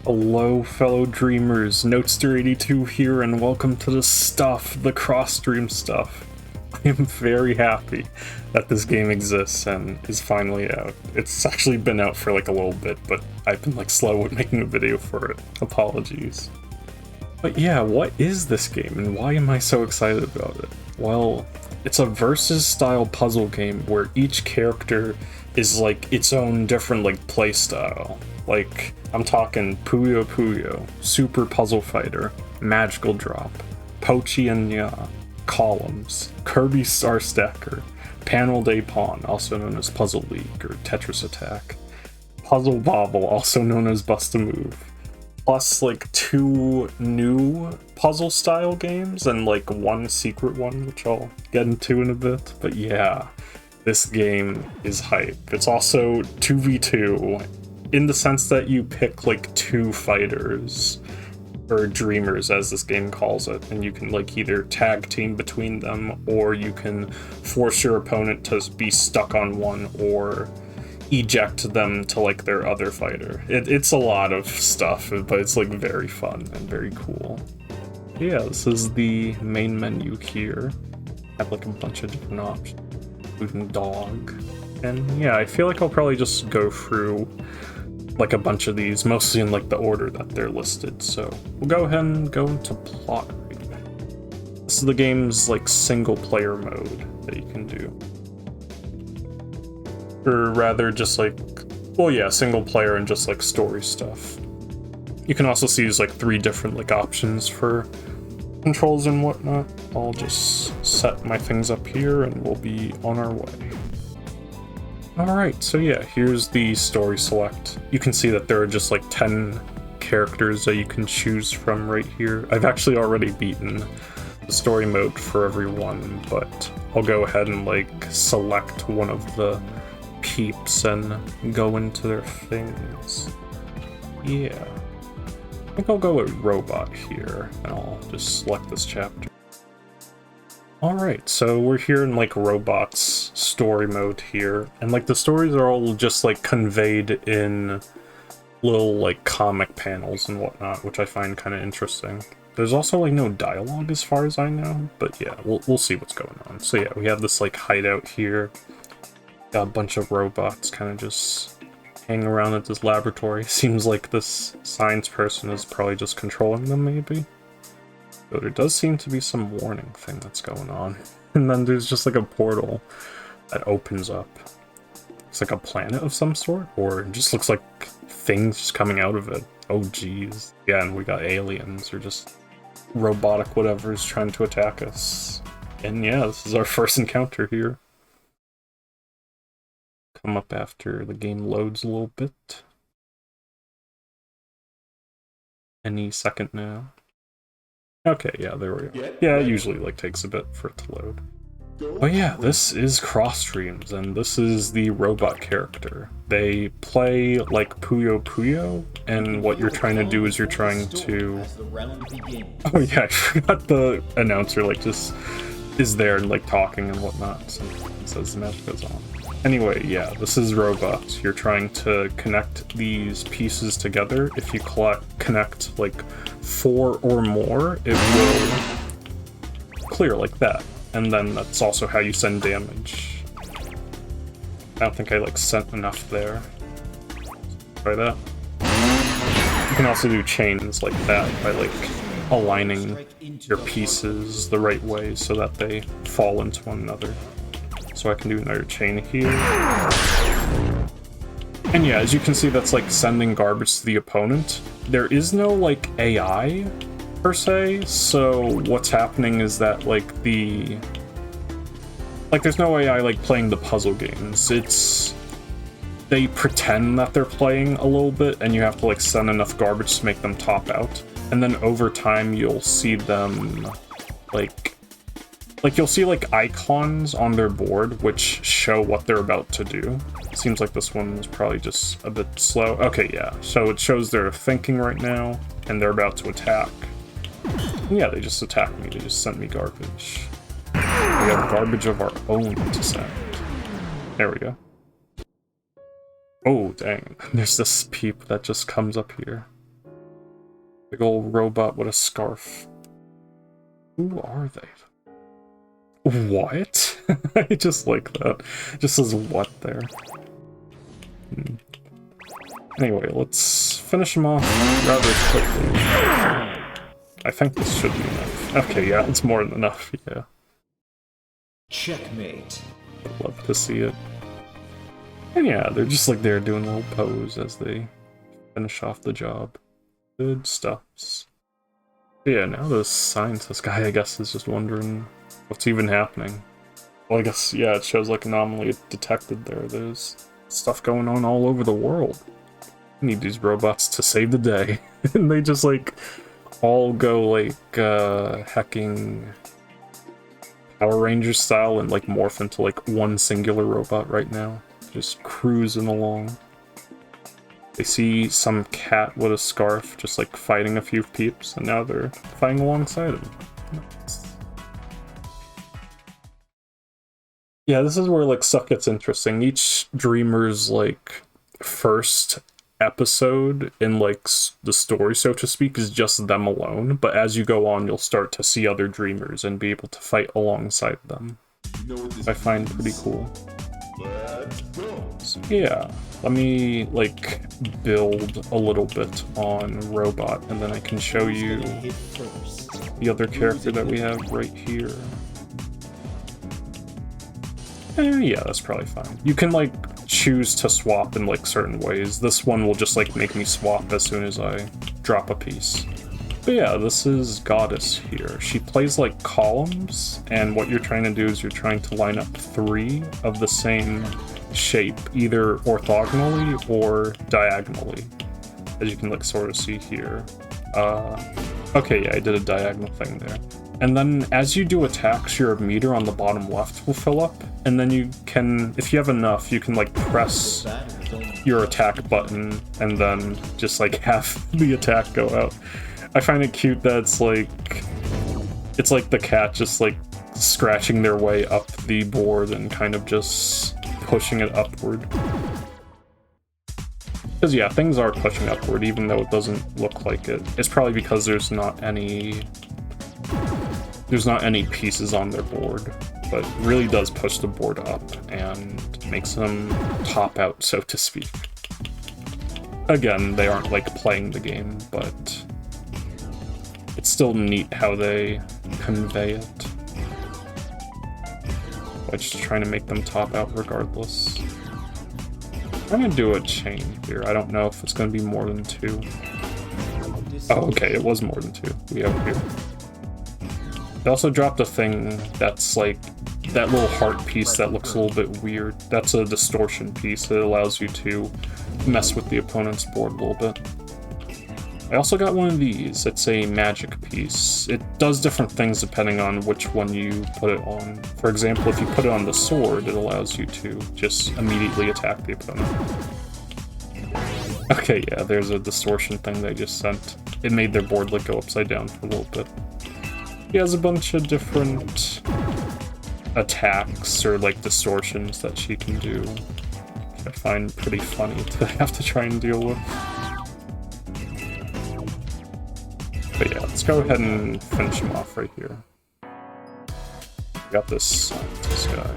Hello, fellow dreamers. Notester82 here, and welcome to the stuff, the Xross Dreams stuff. I am very happy that this game exists and is finally out. It's actually been out for like a little bit, but I've been like slow at making a video for it. Apologies. But yeah, what is this game and why am I so excited about it? Well, it's a versus style puzzle game where each character is like its own different like play style. Like, I'm talking Puyo Puyo, Super Puzzle Fighter, Magical Drop, Pochi and Ya, Columns, Kirby Star Stacker, Panel Day Pawn, also known as Puzzle League or Tetris Attack, Puzzle Bobble, also known as Bust a Move, plus like 2 new puzzle style games and like 1 secret one, which I'll get into in a bit. But yeah, this game is hype. It's also 2v2 in the sense that you pick like 2 fighters, or dreamers as this game calls it, and you can like either tag team between them, or you can force your opponent to be stuck on one or eject them to like their other fighter. It's a lot of stuff, but it's like very fun and very cool. Yeah, this is the main menu here. I have like a bunch of different options, including dog. And yeah, I feel like I'll probably just go through like a bunch of these, mostly in like the order that they're listed. So we'll go ahead and go into plot. This is the game's like single player mode that you can do. Or rather just like, well yeah, single player and just like story stuff. You can also see there's like 3 different like options for controls and whatnot. I'll just set my things up here and we'll be on our way. Alright, so yeah, here's the story select. You can see that there are just like 10 characters that you can choose from right here. I've actually already beaten the story mode for everyone, but I'll go ahead and like select one of the peeps and go into their things. Yeah. I think I'll go with robot here, and I'll just select this chapter. Alright, so we're here in like robots story mode here, and like the stories are all just like conveyed in little like comic panels and whatnot, which I find kind of interesting. There's also like no dialogue as far as I know, but yeah, we'll see what's going on. So yeah, we have this like hideout here. Got a bunch of robots kind of just hanging around at this laboratory. Seems like this science person is probably just controlling them, maybe. So there does seem to be some warning thing that's going on. And then there's just like a portal that opens up. It's like a planet of some sort, or it just looks like things just coming out of it. Oh geez. Yeah, and we got aliens or just robotic whatever's trying to attack us. And yeah, this is our first encounter here. Come up after the game loads a little bit. Any second now. Okay, yeah, there we go. Yeah, it usually like takes a bit for it to load. Oh yeah, this is Xross Dreams, and this is the robot character. They play like Puyo Puyo, and what you're trying to do is you're trying to... Oh yeah, I forgot the announcer like just is there and like talking and whatnot, so it says the match goes on. Anyway, yeah, this is robots. You're trying to connect these pieces together. If you connect like 4 or more, it will clear like that. And then that's also how you send damage. I don't think I like sent enough there. Try that. You can also do chains like that by like aligning your pieces the right way so that they fall into one another. So I can do another chain here. And yeah, as you can see, that's like sending garbage to the opponent. There is no like AI per se, so what's happening is that like there's no AI like playing the puzzle games. They pretend that they're playing a little bit, and you have to like send enough garbage to make them top out. And then over time you'll see them like you'll see like icons on their board which show what they're about to do. It seems like this one is probably just a bit slow. Okay, yeah, so it shows they're thinking right now and they're about to attack. And yeah, they just attacked me. They just sent me garbage. We have garbage of our own to send. There we go. Oh, dang. There's this peep that just comes up here. Big old robot with a scarf. Who are they? What? I just like that. Just says what there. Anyway, let's finish them off rather quickly. I think this should be enough. Okay, yeah, it's more than enough, yeah. Checkmate. I'd love to see it. And yeah, they're just like there doing a little pose as they finish off the job. Good stuffs. But yeah, now the scientist guy, I guess, is just wondering what's even happening. Well, I guess, yeah, it shows like anomaly detected there. There's stuff going on all over the world. We need these robots to save the day. And they just like all go like hacking Power Rangers style and like morph into like one singular robot right now. Just cruising along. They see some cat with a scarf just like fighting a few peeps, and now they're fighting alongside him. Nice. Yeah, this is where like stuff gets interesting. Each dreamer's like first episode in like the story, so to speak, is just them alone, but as you go on you'll start to see other dreamers and be able to fight alongside them. I find pretty cool. So yeah, let me like build a little bit on Robot, and then I can show you the other character that we have right here. Yeah, that's probably fine. You can like choose to swap in like certain ways. This one will just like make me swap as soon as I drop a piece. But yeah, this is Goddess here. She plays like columns, and what you're trying to do is you're trying to line up 3 of the same shape, either orthogonally or diagonally, as you can like sort of see here. Okay, yeah, I did a diagonal thing there. And then as you do attacks, your meter on the bottom left will fill up, and then you can, if you have enough, you can like press your attack button and then just like have the attack go out. I find it cute that it's like the cat just like scratching their way up the board and kind of just pushing it upward. Because yeah, things are pushing upward even though it doesn't look like it. It's probably because there's not any pieces on their board, but it really does push the board up and makes them top out, so to speak. Again, they aren't like playing the game, but it's still neat how they convey it. By just trying to make them top out regardless. I'm gonna do a chain here. I don't know if it's gonna be more than 2. Oh, okay, it was more than 2. We have here. They also dropped a thing that's like that little heart piece that looks a little bit weird. That's a distortion piece that allows you to mess with the opponent's board a little bit. I also got one of these. It's a magic piece. It does different things depending on which one you put it on. For example, if you put it on the sword, it allows you to just immediately attack the opponent. Okay, yeah, there's a distortion thing they just sent. It made their board like go upside down for a little bit. He has a bunch of different attacks or like distortions that she can do, which I find pretty funny to have to try and deal with. But yeah, let's go ahead and finish him off right here. We got this scientist guy.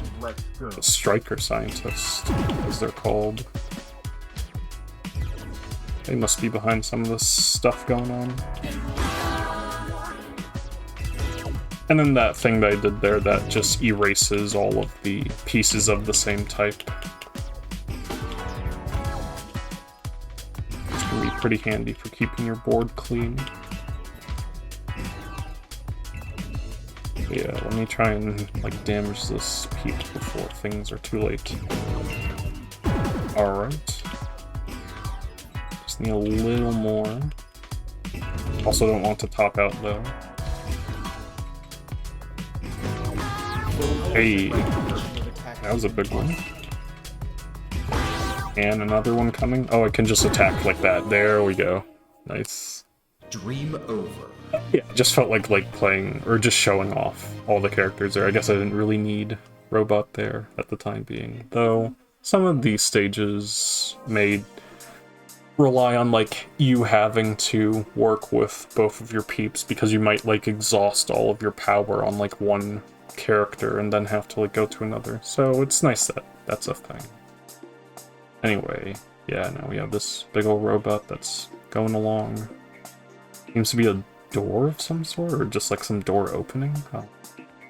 The striker scientist, as they're called. They must be behind some of this stuff going on. And then that thing that I did there that just erases all of the pieces of the same type. It's gonna be pretty handy for keeping your board clean. Yeah, let me try and like damage this peep before things are too late. Alright. Just need a little more. Also don't want to top out though. Hey, that was a big one. And another one coming. Oh, I can just attack like that. There we go. Nice. Dream over. Yeah, just felt like playing, or just showing off all the characters there. I guess I didn't really need Robot there at the time being. Though, some of these stages made rely on like you having to work with both of your peeps, because you might like exhaust all of your power on like one character and then have to like go to another. So it's nice that that's a thing. Anyway, yeah, now we have this big old robot that's going along. Seems to be a door of some sort, or just like some door opening. Oh,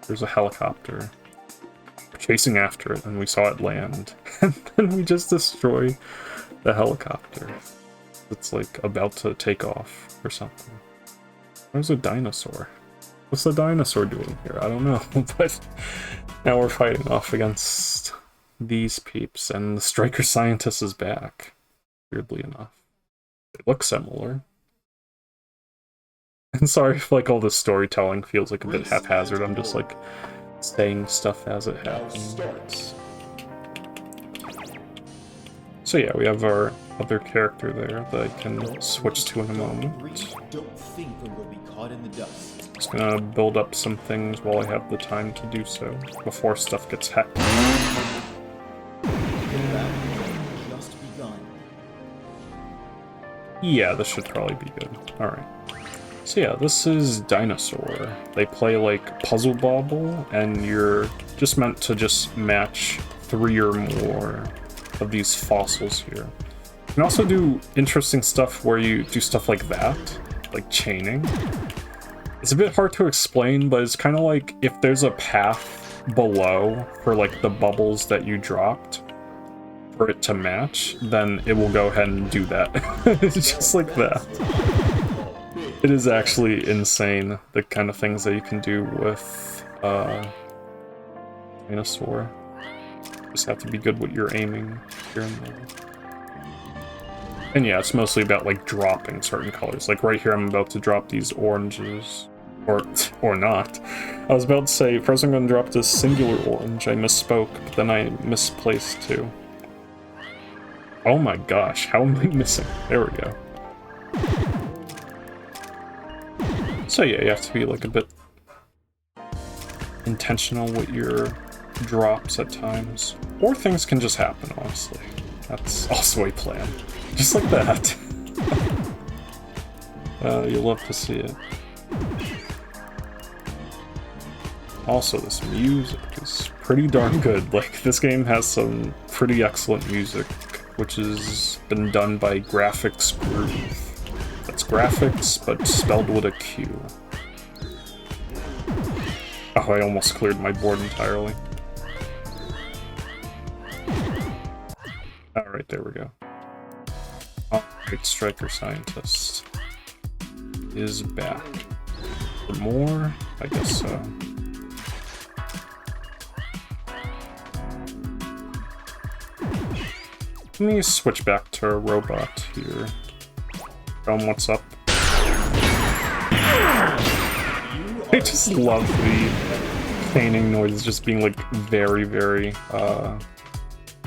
there's a helicopter. We're chasing after it, and we saw it land. And then we just destroy the helicopter. It's like about to take off or something. There's a dinosaur. What's the dinosaur doing here? I don't know, but now we're fighting off against these peeps, and the striker scientist is back, weirdly enough. They look similar. And sorry if like all this storytelling feels like a bit haphazard, I'm just like saying stuff as it happens. So yeah, we have our other character there that I can switch to in a moment. Just gonna build up some things while I have the time to do so, before stuff gets hacked. Yeah, this should probably be good. Alright. So yeah, this is Dinosaur. They play like Puzzle Bobble, and you're just meant to just match 3 or more of these fossils here. You can also do interesting stuff where you do stuff like that, like chaining. It's a bit hard to explain, but it's kind of like if there's a path below for like the bubbles that you dropped for it to match, then it will go ahead and do that. It's just like that. It is actually insane, the kind of things that you can do with Dinosaur. Just have to be good with your aiming here and there. And yeah, it's mostly about like dropping certain colors. Like right here, I'm about to drop these oranges. Or not. I was about to say, first I'm going to drop this singular orange. I misspoke, but then I misplaced too. Oh my gosh, how am I missing? There we go. So yeah, you have to be like a bit intentional with your drops at times. Or things can just happen, honestly. That's also a plan. Just like that. You'll love to see it. Also, this music is pretty darn good. Like, this game has some pretty excellent music, which has been done by Graphics Groove. That's graphics, but spelled with a Q. Oh, I almost cleared my board entirely. Alright, there we go. Alright, Striker Scientist is back. For more? I guess so. Let me switch back to a robot here. What's up? I just love the feigning noise just being like very, very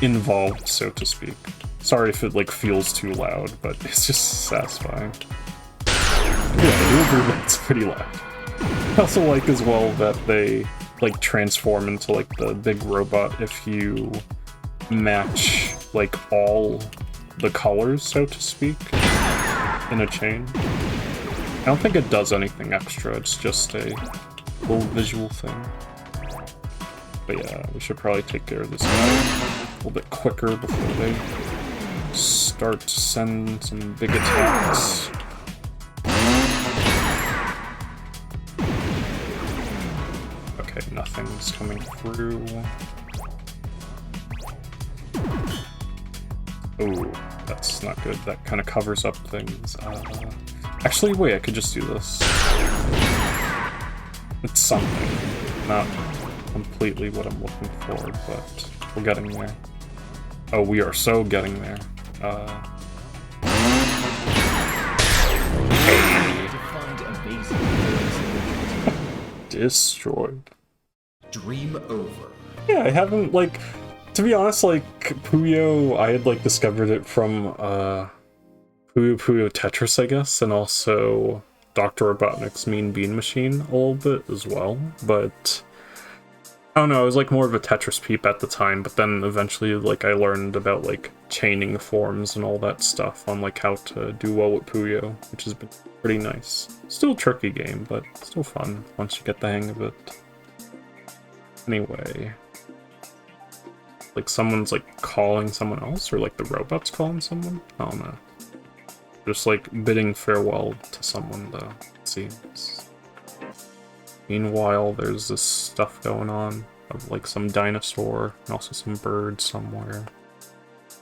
involved, so to speak. Sorry if it like feels too loud, but it's just satisfying. Yeah, I do agree that it's pretty loud. I also like as well that they like transform into like the big robot if you match like all the colors, so to speak, in a chain. I don't think it does anything extra, it's just a little visual thing. But yeah, we should probably take care of this guy a little bit quicker before they start to send some big attacks. Okay, nothing's coming through. Oh, that's not good. That kind of covers up things. Actually, wait, I could just do this. It's something. Not completely what I'm looking for, but we're getting there. Oh, we are so getting there. Destroyed. Dream over. Yeah, I haven't, like... To be honest, like, Puyo, I had, like, discovered it from, Puyo Puyo Tetris, I guess, and also Dr. Robotnik's Mean Bean Machine a little bit as well, but I don't know, it was like more of a Tetris peep at the time, but then eventually like I learned about like chaining forms and all that stuff on like how to do well with Puyo, which has been pretty nice. Still a tricky game, but still fun once you get the hang of it. Anyway. Like someone's like calling someone else, or like the robot's calling someone? I don't know. Just like bidding farewell to someone though, it seems. Meanwhile, there's this stuff going on of like some dinosaur and also some bird somewhere.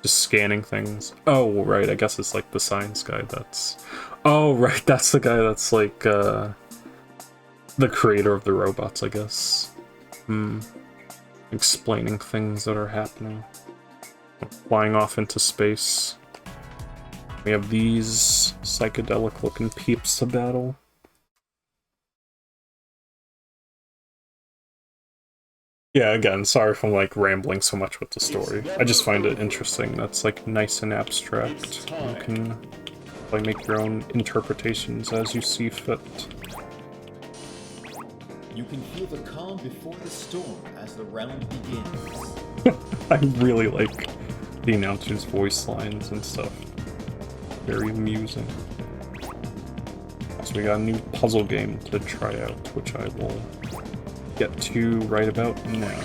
Just scanning things. Oh, right, I guess it's like the science guy that's... Oh, right, that's the guy that's like, the creator of the robots, I guess. Explaining things that are happening. Flying off into space. We have these psychedelic-looking peeps to battle. Yeah, again, sorry if I'm like rambling so much with the story. I just find it interesting. That's like nice and abstract. You can like make your own interpretations as you see fit. You can feel the calm before the storm as the round begins. I really like the announcer's voice lines and stuff. Very amusing. So we got a new puzzle game to try out, which I will get to right about now.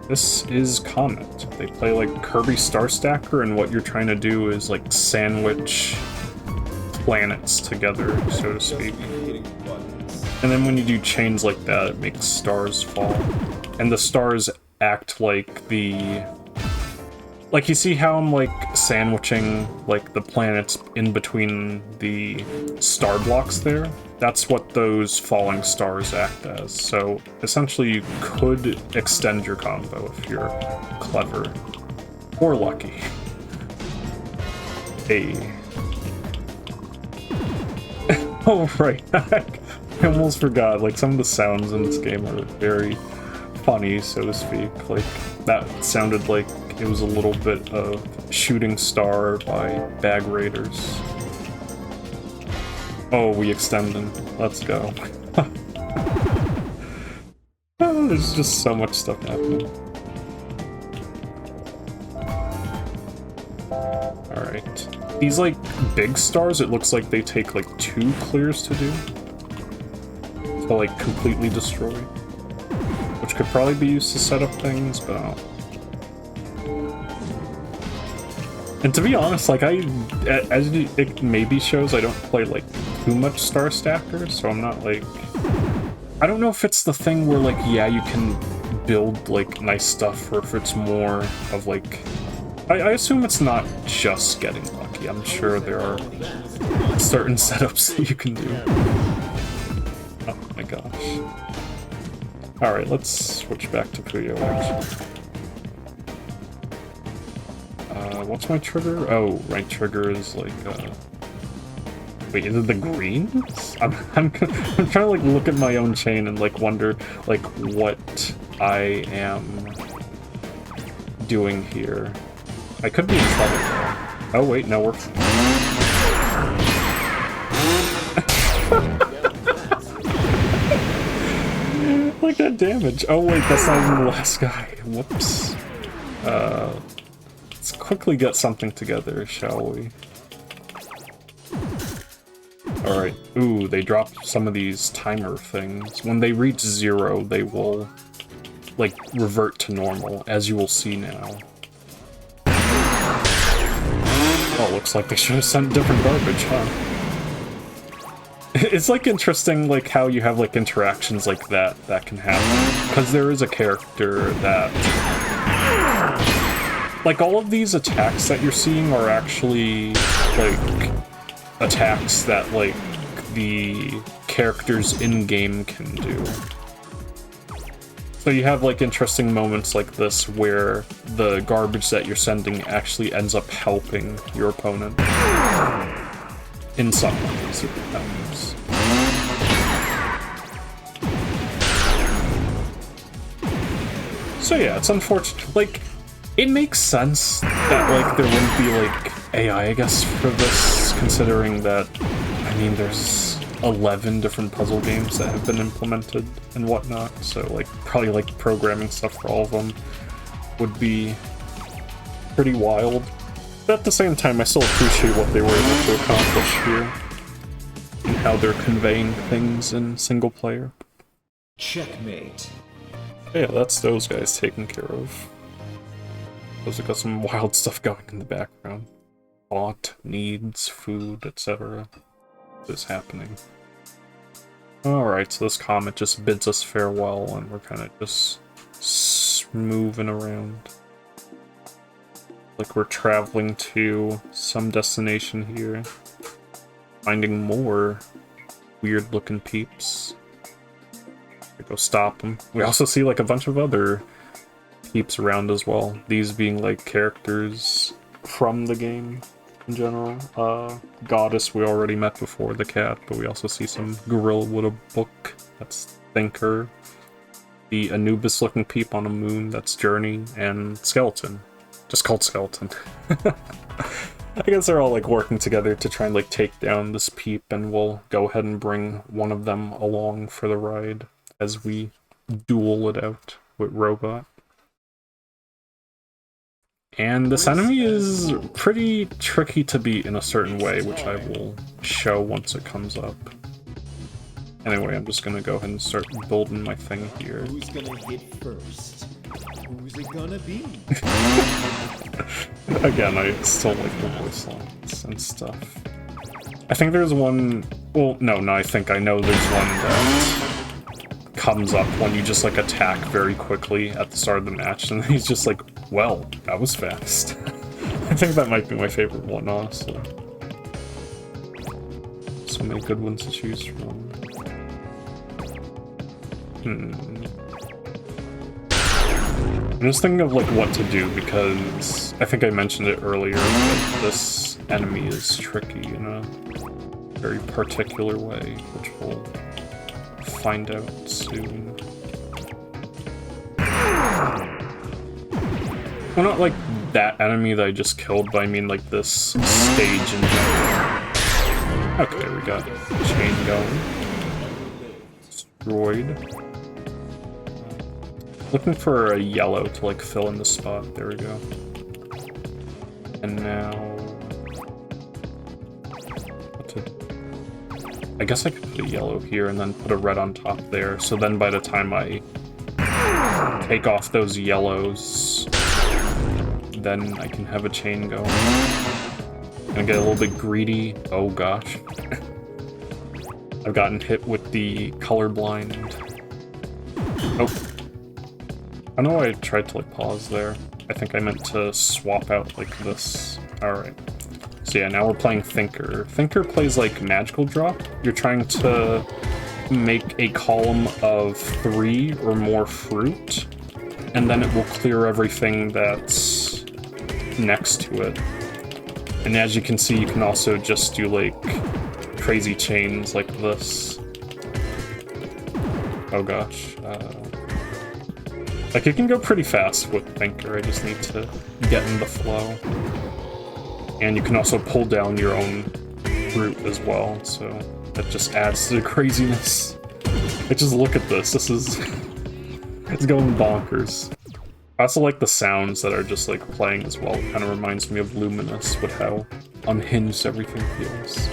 This is Comet. They play like Kirby Star Stacker, and what you're trying to do is like sandwich planets together, so to speak. And then when you do chains like that, it makes stars fall. And the stars act like the... Like, you see how I'm like sandwiching like the planets in between the star blocks there? That's what those falling stars act as. So essentially you could extend your combo if you're clever or lucky. Hey. Oh right, I almost forgot. Like some of the sounds in this game are very funny, so to speak. Like that sounded like it was a little bit of Shooting Star by Bag Raiders. Oh, we extend them. Let's go. Oh, there's just so much stuff happening. Alright. These, like, big stars, it looks like they take, like, 2 clears to do. To, like, completely destroy. Which could probably be used to set up things, but I don't know. And to be honest, like, as it maybe shows, I don't play, like, too much Star Stacker, so I'm not, like... I don't know if it's the thing where, like, yeah, you can build, like, nice stuff, or if it's more of, like... I assume it's not just getting lucky. I'm sure there are certain setups that you can do. Oh my gosh. Alright, let's switch back to Puyo, actually. What's my trigger? Oh, right trigger is like, wait, is it the greens? I'm trying to like look at my own chain and like wonder like what I am doing here. I could be in trouble though. Oh wait, no, we're... Like that damage. Oh wait, that's not even the last guy. Whoops. Let's quickly get something together, shall we? Alright. Ooh, they dropped some of these timer things. When they reach 0, they will, like, revert to normal, as you will see now. Oh, looks like they should have sent different garbage, huh? It's, like, interesting, like, how you have, like, interactions like that can happen. Because there is a character that... Like, all of these attacks that you're seeing are actually, like, attacks that, like, the characters in-game can do. So you have, like, interesting moments like this where the garbage that you're sending actually ends up helping your opponent. In some ways, it happens. So yeah, it's unfortunate. Like, it makes sense that, like, there wouldn't be, like, AI, I guess, for this, considering that, I mean, there's 11 different puzzle games that have been implemented and whatnot, so like probably like programming stuff for all of them would be pretty wild. But at the same time, I still appreciate what they were able to accomplish here and how they're conveying things in single player. Checkmate. Yeah, that's those guys taken care of. Those have got some wild stuff going in the background. Thought, needs, food, etc. is happening. Alright, so this comet just bids us farewell, and we're kind of just moving around. Like we're traveling to some destination here. Finding more weird-looking peeps. We go stop them. We also see like a bunch of other peeps around as well. These being like characters from the game in general. Goddess we already met before, the cat, but we also see some gorilla with a book. That's Thinker. The Anubis looking peep on a moon, that's Journey, and Skeleton. Just called Skeleton. I guess they're all like working together to try and like take down this peep, and we'll go ahead and bring one of them along for the ride as we duel it out with Robot. And this enemy is pretty tricky to beat in a certain way, which I will show once it comes up. Anyway, I'm just gonna go ahead and start building my thing here. Who's gonna hit first? Who's it gonna be? Again, I still like the voice lines and stuff. I think there's one... Well, no, I think I know there's one that comes up when you just like attack very quickly at the start of the match, and he's just like, well, that was fast. I think that might be my favorite one, honestly. So many good ones to choose from. I'm just thinking of like what to do, because I think I mentioned it earlier, but this enemy is tricky in a very particular way, which we'll find out soon. Well, not like that enemy that I just killed, but I mean like this stage in general. Okay, we got chain going. Destroyed. Looking for a yellow to like fill in the spot. There we go. And now... I guess I could put a yellow here and then put a red on top there, so then by the time I take off those yellows, then I can have a chain going. And get a little bit greedy. Oh gosh. I've gotten hit with the colorblind. Oh. I know I tried to like pause there. I think I meant to swap out like this. Alright. So yeah, now we're playing Thinker. Thinker plays like Magical Drop. You're trying to make a column of 3 or more fruit, and then it will clear everything that's next to it. And as you can see, you can also just do like crazy chains like this. Oh gosh. Like, you can go pretty fast with Thinker, I just need to get in the flow. And you can also pull down your own route as well, so that just adds to the craziness. Like, just look at this, it's going bonkers. I also like the sounds that are just, like, playing as well. It kind of reminds me of Luminous with how unhinged everything feels.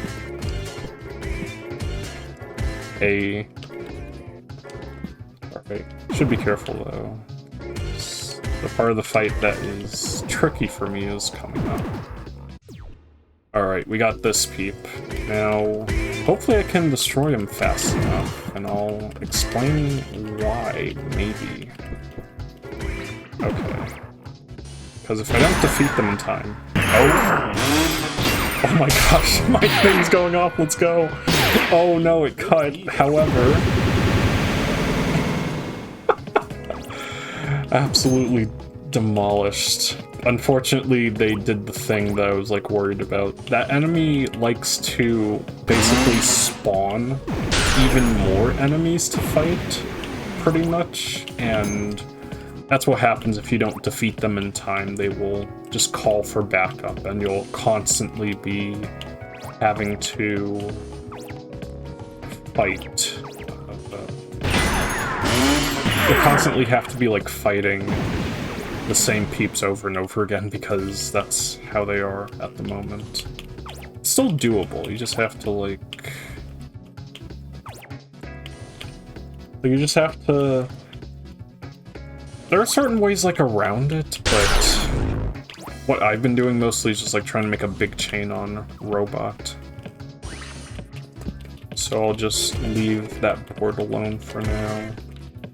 Alright, should be careful though. The part of the fight that is tricky for me is coming up. Alright, we got this peep. Now, hopefully I can destroy him fast enough, and I'll explain why, maybe. Okay. Because if I don't defeat them in time... Oh! Oh my gosh, my thing's going off, let's go! Oh no, it cut. However... absolutely demolished. Unfortunately, they did the thing that I was like worried about. That enemy likes to basically spawn even more enemies to fight, pretty much, and that's what happens if you don't defeat them in time. They will just call for backup, and you'll constantly be having to fight. You constantly have to be, like, fighting the same peeps over and over again because that's how they are at the moment. It's still doable, you just have to, like... You just have to... There are certain ways, like, around it, but... What I've been doing mostly is just, like, trying to make a big chain on robot. So I'll just leave that board alone for now.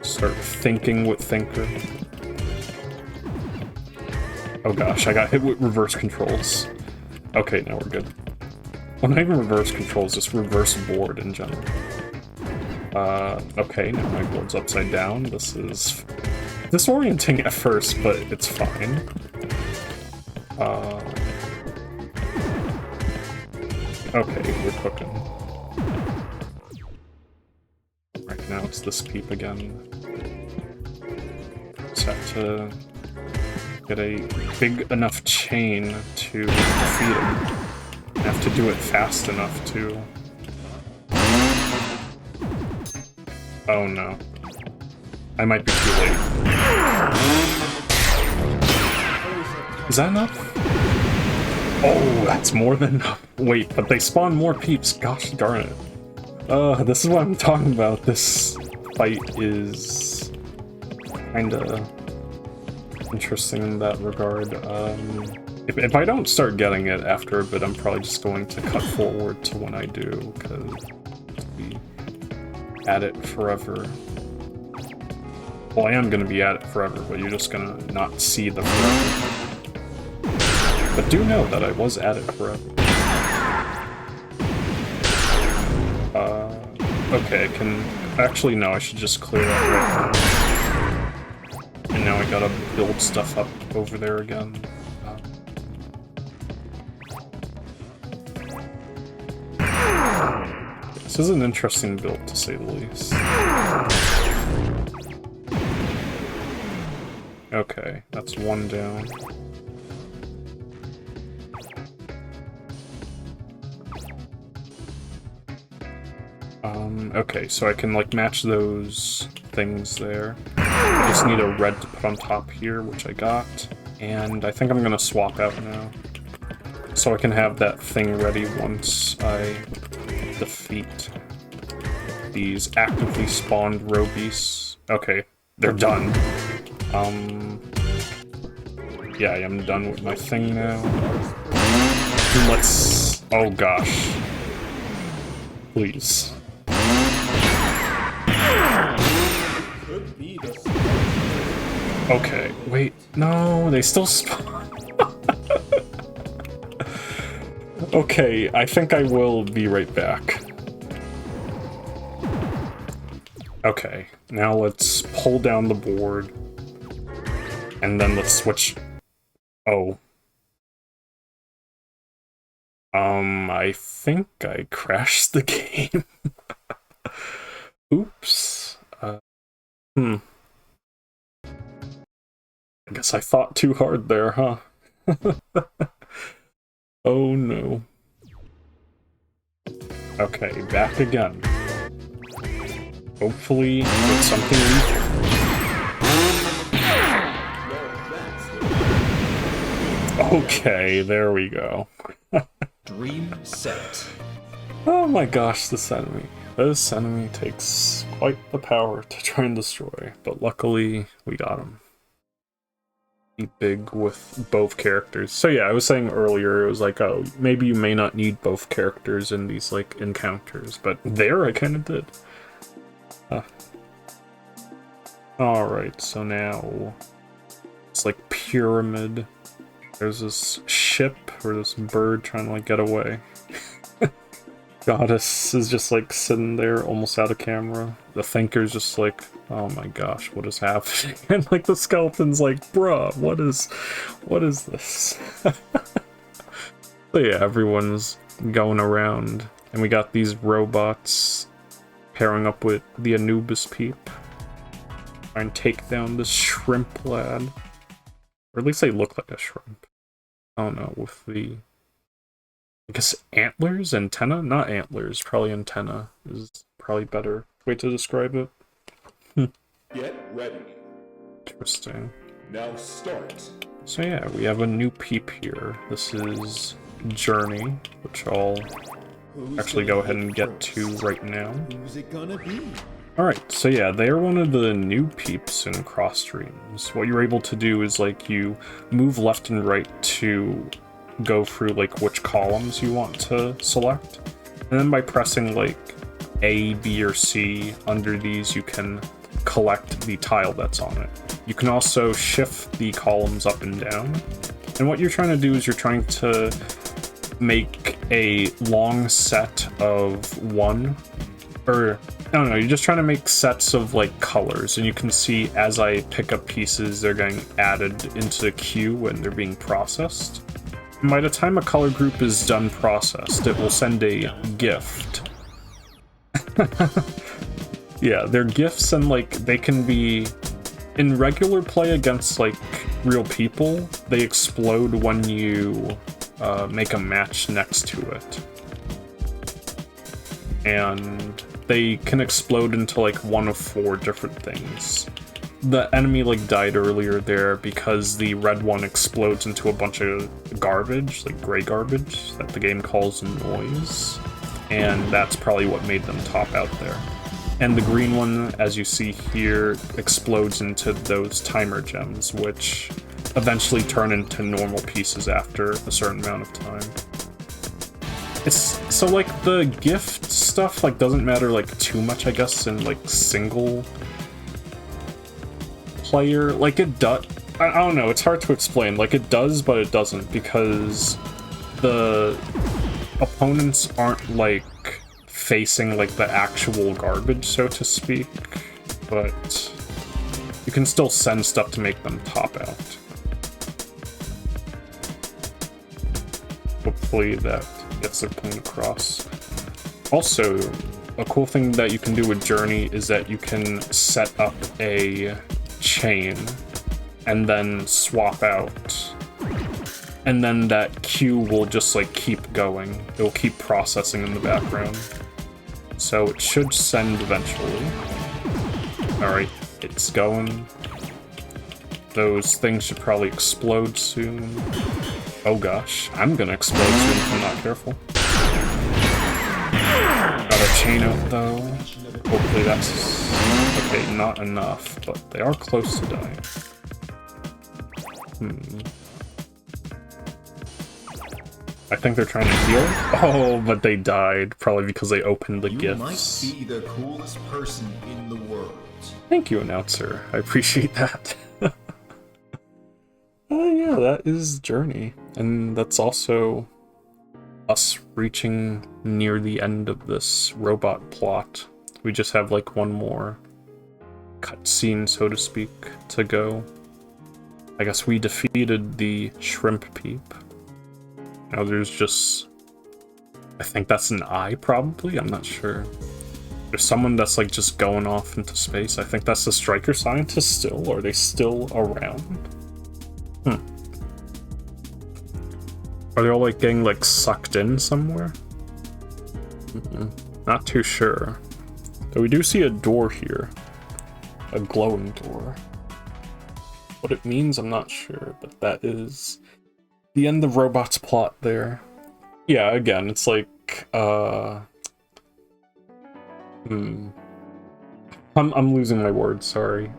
Start thinking with thinker. Oh gosh, I got hit with reverse controls. Okay, now we're good. Well, not even reverse controls, just reverse board in general. Okay, now my board's upside down. This is disorienting at first, but it's fine. Okay, we're cooking. Right now it's this peep again. Just have to get a big enough chain to defeat him. I have to do it fast enough too. Oh no. I might be too late. Is that enough? Oh, that's more than enough. Wait, but they spawn more peeps. Gosh darn it. This is what I'm talking about. This fight is kinda interesting in that regard. If I don't start getting it after a bit, I'm probably just going to cut forward to when I do, because I'll be at it forever. Well, I am going to be at it forever, but you're just going to not see the forever. But do know that I was at it forever. Okay, I can... Actually, no, I should just clear that right now. And now I gotta build stuff up over there again. This is an interesting build, to say the least. Okay, that's one down. Okay, so I can, like, match those things there. I just need a red to put on top here, which I got. And I think I'm gonna swap out now. So I can have that thing ready once I defeat these actively spawned robies. Okay, they're done. Yeah, I am done with my thing now. Let's... Oh gosh. Please. Okay, wait, no, they still spawn. Okay, I think I will be right back. Okay, now let's pull down the board. And then let's switch... Oh. I think I crashed the game. Oops. I guess I thought too hard there, huh? Oh no. Okay, back again. Hopefully with something lethal. Okay, there we go. Dream set. Oh my gosh, this enemy. This enemy takes quite the power to try and destroy, but luckily we got him. Big with both characters. So yeah, I was saying earlier, it was like, oh, maybe you may not need both characters in these, like, encounters, but there I kind of did. Alright, so now it's like pyramid. There's this ship or this bird trying to, like, get away. Goddess is just, like, sitting there almost out of camera. The thinker's just like, oh my gosh, what is happening? And, like, the skeleton's like, bruh, what is this? So yeah, everyone's going around, and we got these robots pairing up with the Anubis peep. Try and take down this shrimp lad. Or at least they look like a shrimp. I don't know, with the... I guess antlers? Antenna? Not antlers, probably antenna is probably better way to describe it. Get ready. Interesting. Now start. So yeah, we have a new peep here. This is Journey, which I'll actually go ahead and get to right now. Who's it gonna be? Alright, so yeah, they're one of the new peeps in Xross Dreams. What you're able to do is, like, you move left and right to go through, like, which columns you want to select. And then by pressing, like, A, B, or C under these, you can collect the tile that's on it. You can also shift the columns up and down. And what you're trying to do is you're trying to make a long set of one, or I don't know, you're just trying to make sets of like colors, and you can see as I pick up pieces, they're getting added into the queue when they're being processed. And by the time a color group is done processed, it will send a gift. Yeah, they're gifts, and like they can be in regular play against like real people. They explode when you make a match next to it, and they can explode into like one of 4 different things. The enemy like died earlier there because the red one explodes into a bunch of garbage, like gray garbage, that the game calls noise, and that's probably what made them top out there. And the green one, as you see here, explodes into those timer gems, which eventually turn into normal pieces after a certain amount of time. It's so like the gift stuff like doesn't matter like too much, I guess, in like single player. Like it does, I don't know, it's hard to explain. Like it does, but it doesn't, because the opponents aren't like facing like the actual garbage, so to speak, but you can still send stuff to make them top out. Hopefully that gets the point across. Also, a cool thing that you can do with Journey is that you can set up a chain and then swap out, and then that queue will just like keep going. It will keep processing in the background. So it should send eventually. Alright, it's going. Those things should probably explode soon. Oh gosh, I'm gonna explode soon if I'm not careful. Got a chain out though. Hopefully that's... okay, not enough, but they are close to dying. I think they're trying to heal. Oh, but they died, probably because they opened the gifts. You might be the coolest person in the world. Thank you, announcer. I appreciate that. Yeah, that is Journey. And that's also us reaching near the end of this robot plot. We just have like one more cutscene, so to speak, to go. I guess we defeated the shrimp peep. Now there's just... I think that's an eye, probably? I'm not sure. There's someone that's like just going off into space. I think that's the striker scientist still. Are they still around? Are they all like getting like sucked in somewhere? Not too sure. But we do see a door here. A glowing door. What it means, I'm not sure, but that is the end of Robot's plot there. Yeah, again, it's like, I'm losing my words, sorry.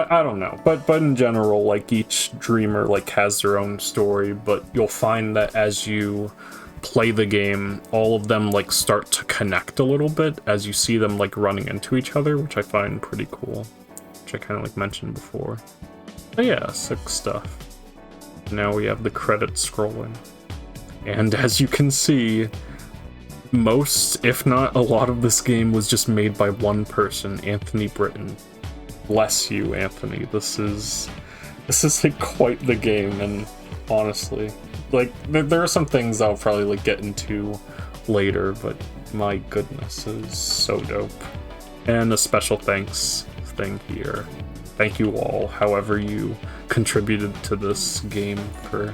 I don't know, but in general, like, each dreamer, like, has their own story, but you'll find that as you play the game, all of them, like, start to connect a little bit as you see them, like, running into each other, which I find pretty cool, which I kind of, like, mentioned before. But yeah, sick stuff. Now we have the credits scrolling. And as you can see, most, if not a lot of this game was just made by one person, Anthony Britton. Bless you, Anthony. This is like quite the game, and honestly, like there are some things I'll probably like get into later, but my goodness, it is so dope. And a special thanks thing here. Thank you all, however you contributed to this game, for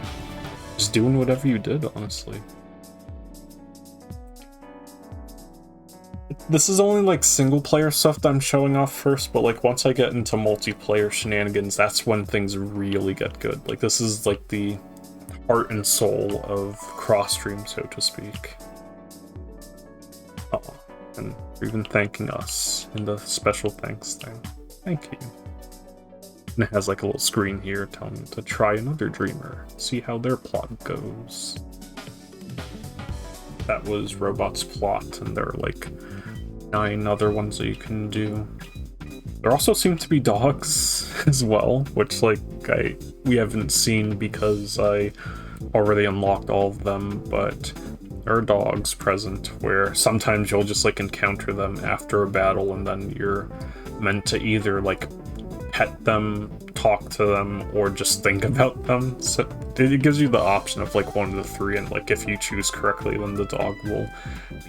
just doing whatever you did, honestly. this is only like single player stuff that I'm showing off first, but like once I get into multiplayer shenanigans, that's when things really get good. Like this is like the heart and soul of Xross Dreams, so to speak. Oh, and they're even thanking us in the special thanks thing. Thank you. And it has like a little screen here telling them to try another dreamer, see how their plot goes. That was Robot's plot, and there are like 9 other ones that you can do. There also seem to be dogs as well, which like we haven't seen because I already unlocked all of them, but there are dogs present where sometimes you'll just like encounter them after a battle, and then you're meant to either like pet them, talk to them, or just think about them. So it gives you the option of like one of the 3, and like if you choose correctly, then the dog will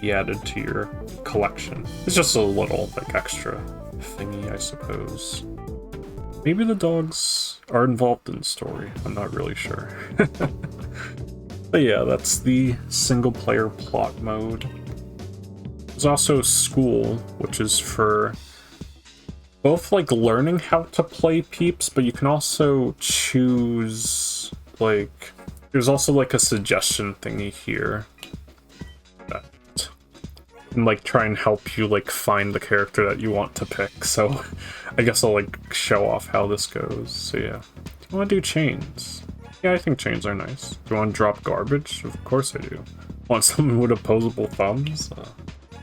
be added to your collection. It's just a little like extra thingy, I suppose. Maybe the dogs are involved in the story, I'm not really sure. But yeah, that's the single player plot mode. There's also school, which is for both like learning how to play peeps, but you can also choose like, there's also like a suggestion thingy here that can like try and help you like find the character that you want to pick. So I guess I'll like show off how this goes. So yeah, do you want to do chains? Yeah, I think chains are nice. Do you want to drop garbage? Of course I do. Want someone with opposable thumbs?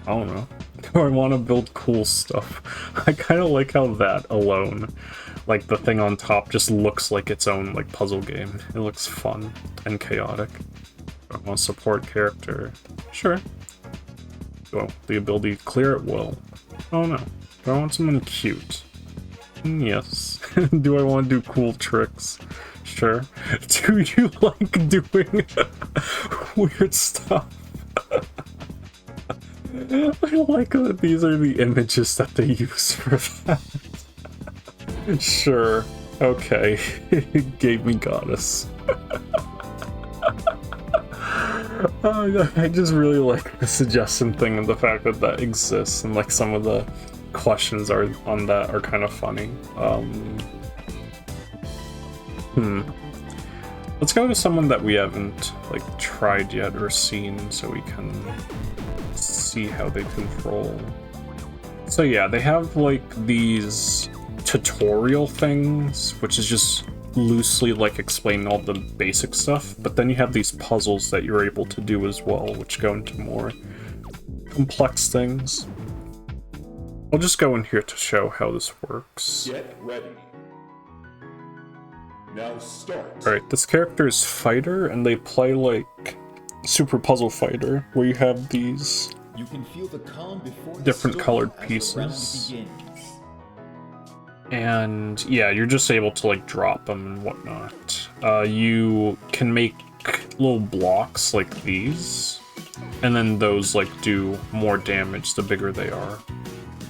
I don't know. Do I want to build cool stuff? I kind of like how that alone, like the thing on top, just looks like its own like puzzle game. It looks fun and chaotic. Do I want a support character? Sure. Do I want the ability to clear at will? Oh no. Do I want someone cute? Yes. Do I want to do cool tricks? Sure. Do you like doing weird stuff? I like that these are the images that they use for that. Sure. Okay. Gave me goddess. I just really like the suggestion thing and the fact that that exists, and like some of the questions are on that are kind of funny. Let's go to someone that we haven't like tried yet or seen, so we can see how they control. So yeah, they have like these tutorial things, which is just loosely like explaining all the basic stuff, but then you have these puzzles that you're able to do as well, which go into more complex things. I'll just go in here to show how this works. Get ready. Now start. Alright, this character is Fighter, and they play like Super Puzzle Fighter, where you have these You can feel the calm before the different storm colored as the pieces. round begins. And yeah, you're just able to like drop them and whatnot. You can make little blocks like these, and then those like do more damage the bigger they are.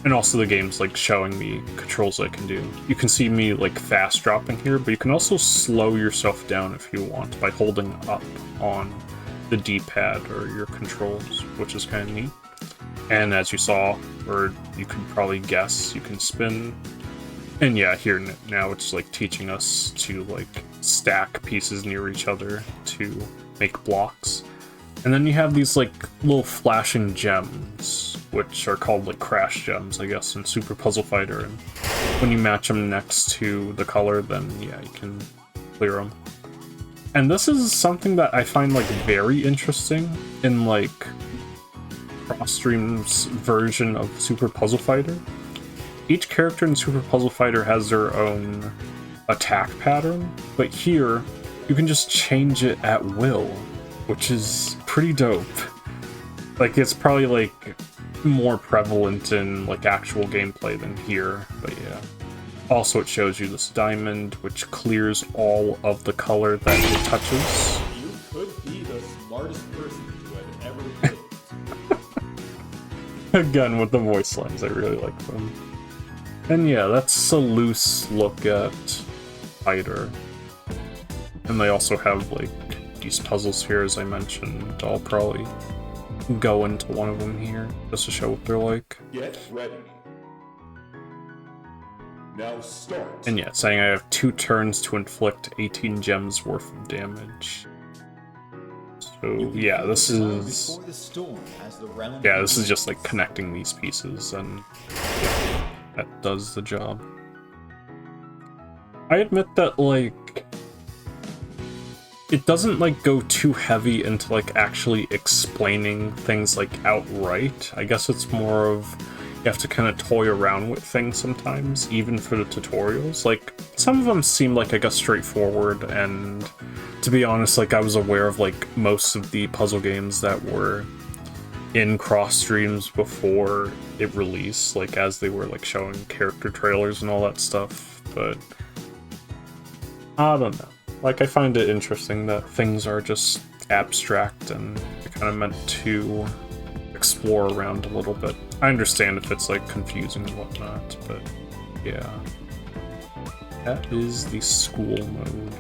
And also the game's like showing me controls I can do. You can see me like fast dropping here, but you can also slow yourself down if you want by holding up on the D-pad or your controls, which is kind of neat. And as you saw, or you could probably guess, you can spin. And yeah, here now it's like teaching us to like stack pieces near each other to make blocks. And then you have these like little flashing gems, which are called like crash gems, I guess, in Super Puzzle Fighter. And when you match them next to the color, then yeah, you can clear them. And this is something that I find like very interesting in like Xross Dreams' version of Super Puzzle Fighter. Each character in Super Puzzle Fighter has their own attack pattern, but here you can just change it at will, which is pretty dope. Like, it's probably like more prevalent in like actual gameplay than here, but yeah. Also, it shows you this diamond, which clears all of the color that it touches. You could be the smartest person to have ever lived. Again, with the voice lines, I really like them. And yeah, that's a loose look at Fighter. And they also have like these puzzles here, as I mentioned. I'll probably go into one of them here, just to show what they're like. Get ready. Now start. And yeah, saying I have 2 turns to inflict 18 gems worth of damage. So yeah, this is... Yeah, this is just like connecting these pieces, and yeah, that does the job. I admit that, like, it doesn't like go too heavy into like actually explaining things like outright. I guess it's more of you have to kind of toy around with things sometimes, even for the tutorials. Like, some of them seem like, I guess, straightforward, and to be honest, like, I was aware of like most of the puzzle games that were in Xross Dreams before it released, like as they were like showing character trailers and all that stuff, but I don't know. Like, I find it interesting that things are just abstract and they're kind of meant to explore around a little bit. I understand if it's like confusing and whatnot, but yeah. That is the school mode.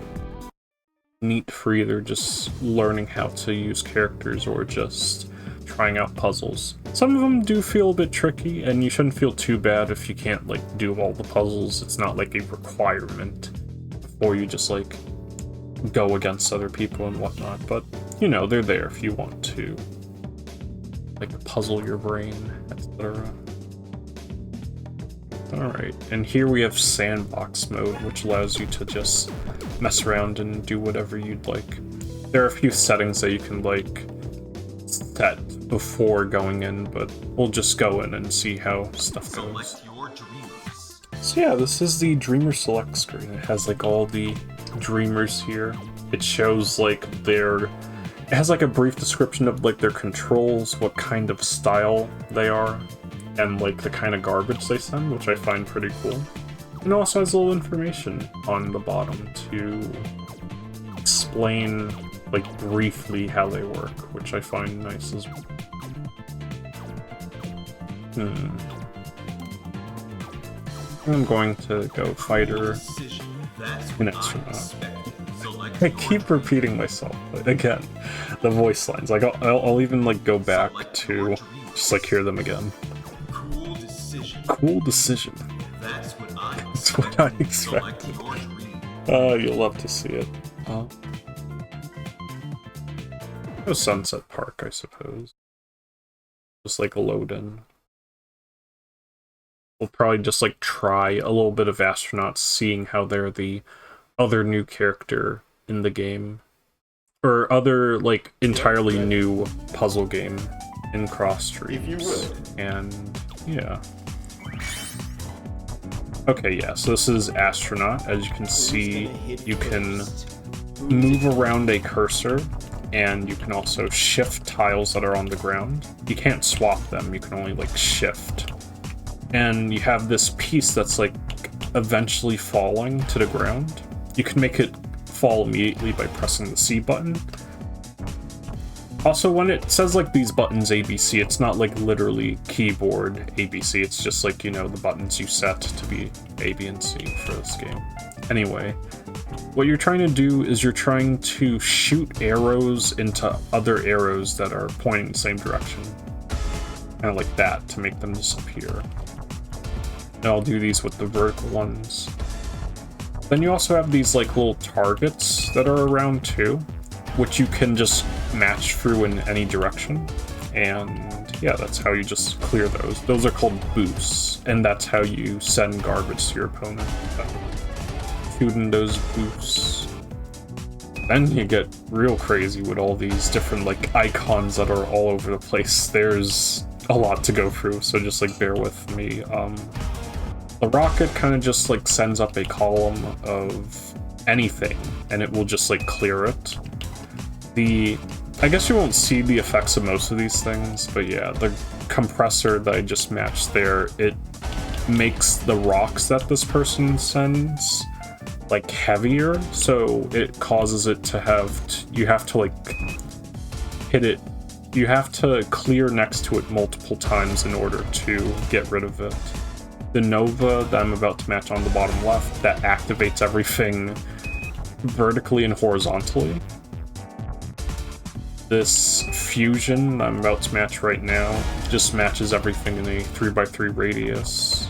Neat for either just learning how to use characters or just trying out puzzles. Some of them do feel a bit tricky, and you shouldn't feel too bad if you can't like do all the puzzles. It's not like a requirement before you just like go against other people and whatnot, but you know, they're there if you want to like puzzle your brain, etc. Alright, and here we have Sandbox mode, which allows you to just mess around and do whatever you'd like. There are a few settings that you can like set before going in, but we'll just go in and see how stuff goes. So yeah, this is the Dreamer Select screen. It has like all the Dreamers here. It shows like it has like a brief description of like their controls, what kind of style they are, and like the kind of garbage they send, which I find pretty cool. And it also has a little information on the bottom to explain like briefly how they work, which I find nice as well. I'm going to go fighter in Extraneous. I keep repeating myself, but again, the voice lines. Like I'll even like go back to just like hear them again. Cool decision. That's what I expected. You'll love to see it. Sunset Park, I suppose. Just like a load in. We'll probably just like try a little bit of astronauts, seeing how they're the other new character in the game, or other like entirely new puzzle game in Xross Dreams. And yeah. Okay, yeah, so this is astronaut. As you can see, you can move around a cursor, and you can also shift tiles that are on the ground. You can't swap them, you can only like shift. And you have this piece that's like eventually falling to the ground. You can make it fall immediately by pressing the C button. Also, when it says like these buttons ABC, it's not like literally keyboard ABC, it's just like, you know, the buttons you set to be A, B, and C for this game. Anyway, what you're trying to do is you're trying to shoot arrows into other arrows that are pointing in the same direction. Kind of like that, to make them disappear. And I'll do these with the vertical ones. Then you also have these like little targets that are around too, which you can just match through in any direction. And yeah, that's how you just clear those. Those are called boosts, and that's how you send garbage to your opponent. Shooting those boosts. Then you get real crazy with all these different like icons that are all over the place. There's a lot to go through, so just like bear with me. The rocket kind of just like sends up a column of anything, and it will just like clear it. I guess you won't see the effects of most of these things, but yeah, the compressor that I just matched there, it makes the rocks that this person sends like heavier, so it causes it to have you have to like hit it, you have to clear next to it multiple times in order to get rid of it. The Nova that I'm about to match on the bottom left, that activates everything vertically and horizontally. This fusion I'm about to match right now just matches everything in a 3x3 radius.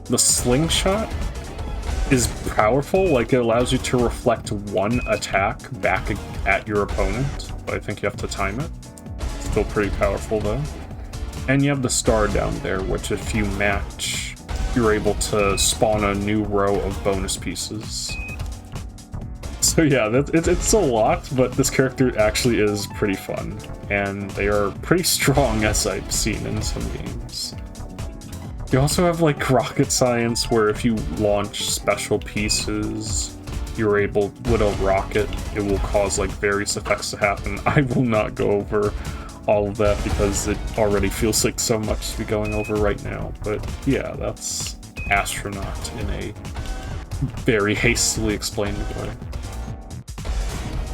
The slingshot is powerful, like it allows you to reflect one attack back at your opponent, but I think you have to time it. Still pretty powerful though. And you have the star down there, which if you match, you're able to spawn a new row of bonus pieces. So yeah, it's a lot, but this character actually is pretty fun, and they are pretty strong as I've seen in some games. You also have like rocket science, where if you launch special pieces, you're able, with a rocket, it will cause like various effects to happen. I will not go over all of that because it already feels like so much to be going over right now, but yeah, that's Astronaut in a very hastily explained way.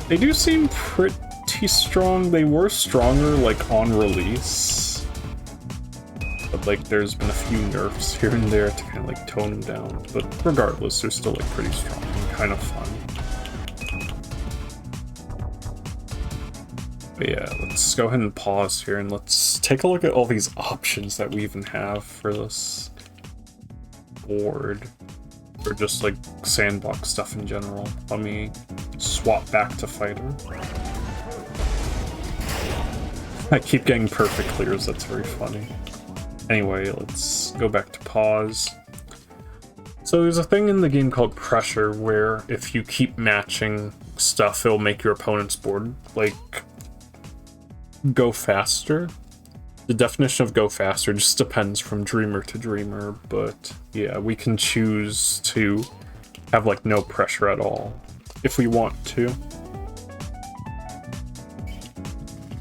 They do seem pretty strong. They were stronger, like, on release. But, like, there's been a few nerfs here and there to kind of, like, tone them down. But regardless, they're still, like, pretty strong and kind of fun. But yeah, let's go ahead and pause here and let's take a look at all these options that we even have for this board. Or just like Sandbox stuff in general. Let me swap back to fighter. I keep getting perfect clears, that's very funny. Anyway, let's go back to pause. So there's a thing in the game called pressure, where if you keep matching stuff, it'll make your opponent's board, like, go faster. The definition of go faster just depends from dreamer to dreamer, but yeah, we can choose to have like no pressure at all if we want to.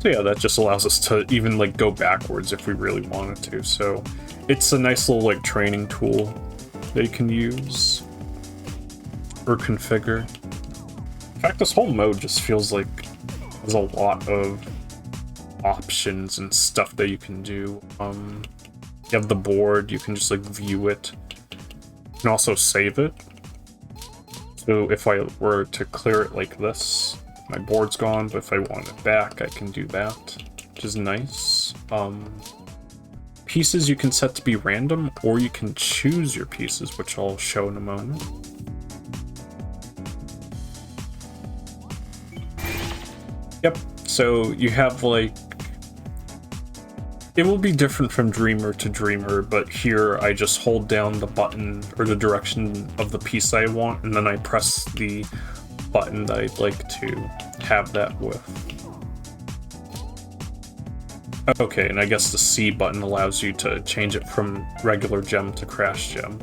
So yeah, that just allows us to even like go backwards if we really wanted to. So it's a nice little like training tool that you can use or configure. In fact, this whole mode just feels like there's a lot of options and stuff that you can do. You have the board, you can just like view it. You can also save it. So if I were to clear it like this, my board's gone, but if I want it back, I can do that, which is nice. Pieces you can set to be random, or you can choose your pieces, which I'll show in a moment. Yep, so you have like, it will be different from dreamer to dreamer, but here I just hold down the button or the direction of the piece I want, and then I press the button that I'd like to have that with. Okay, and I guess the C button allows you to change it from regular gem to crash gem.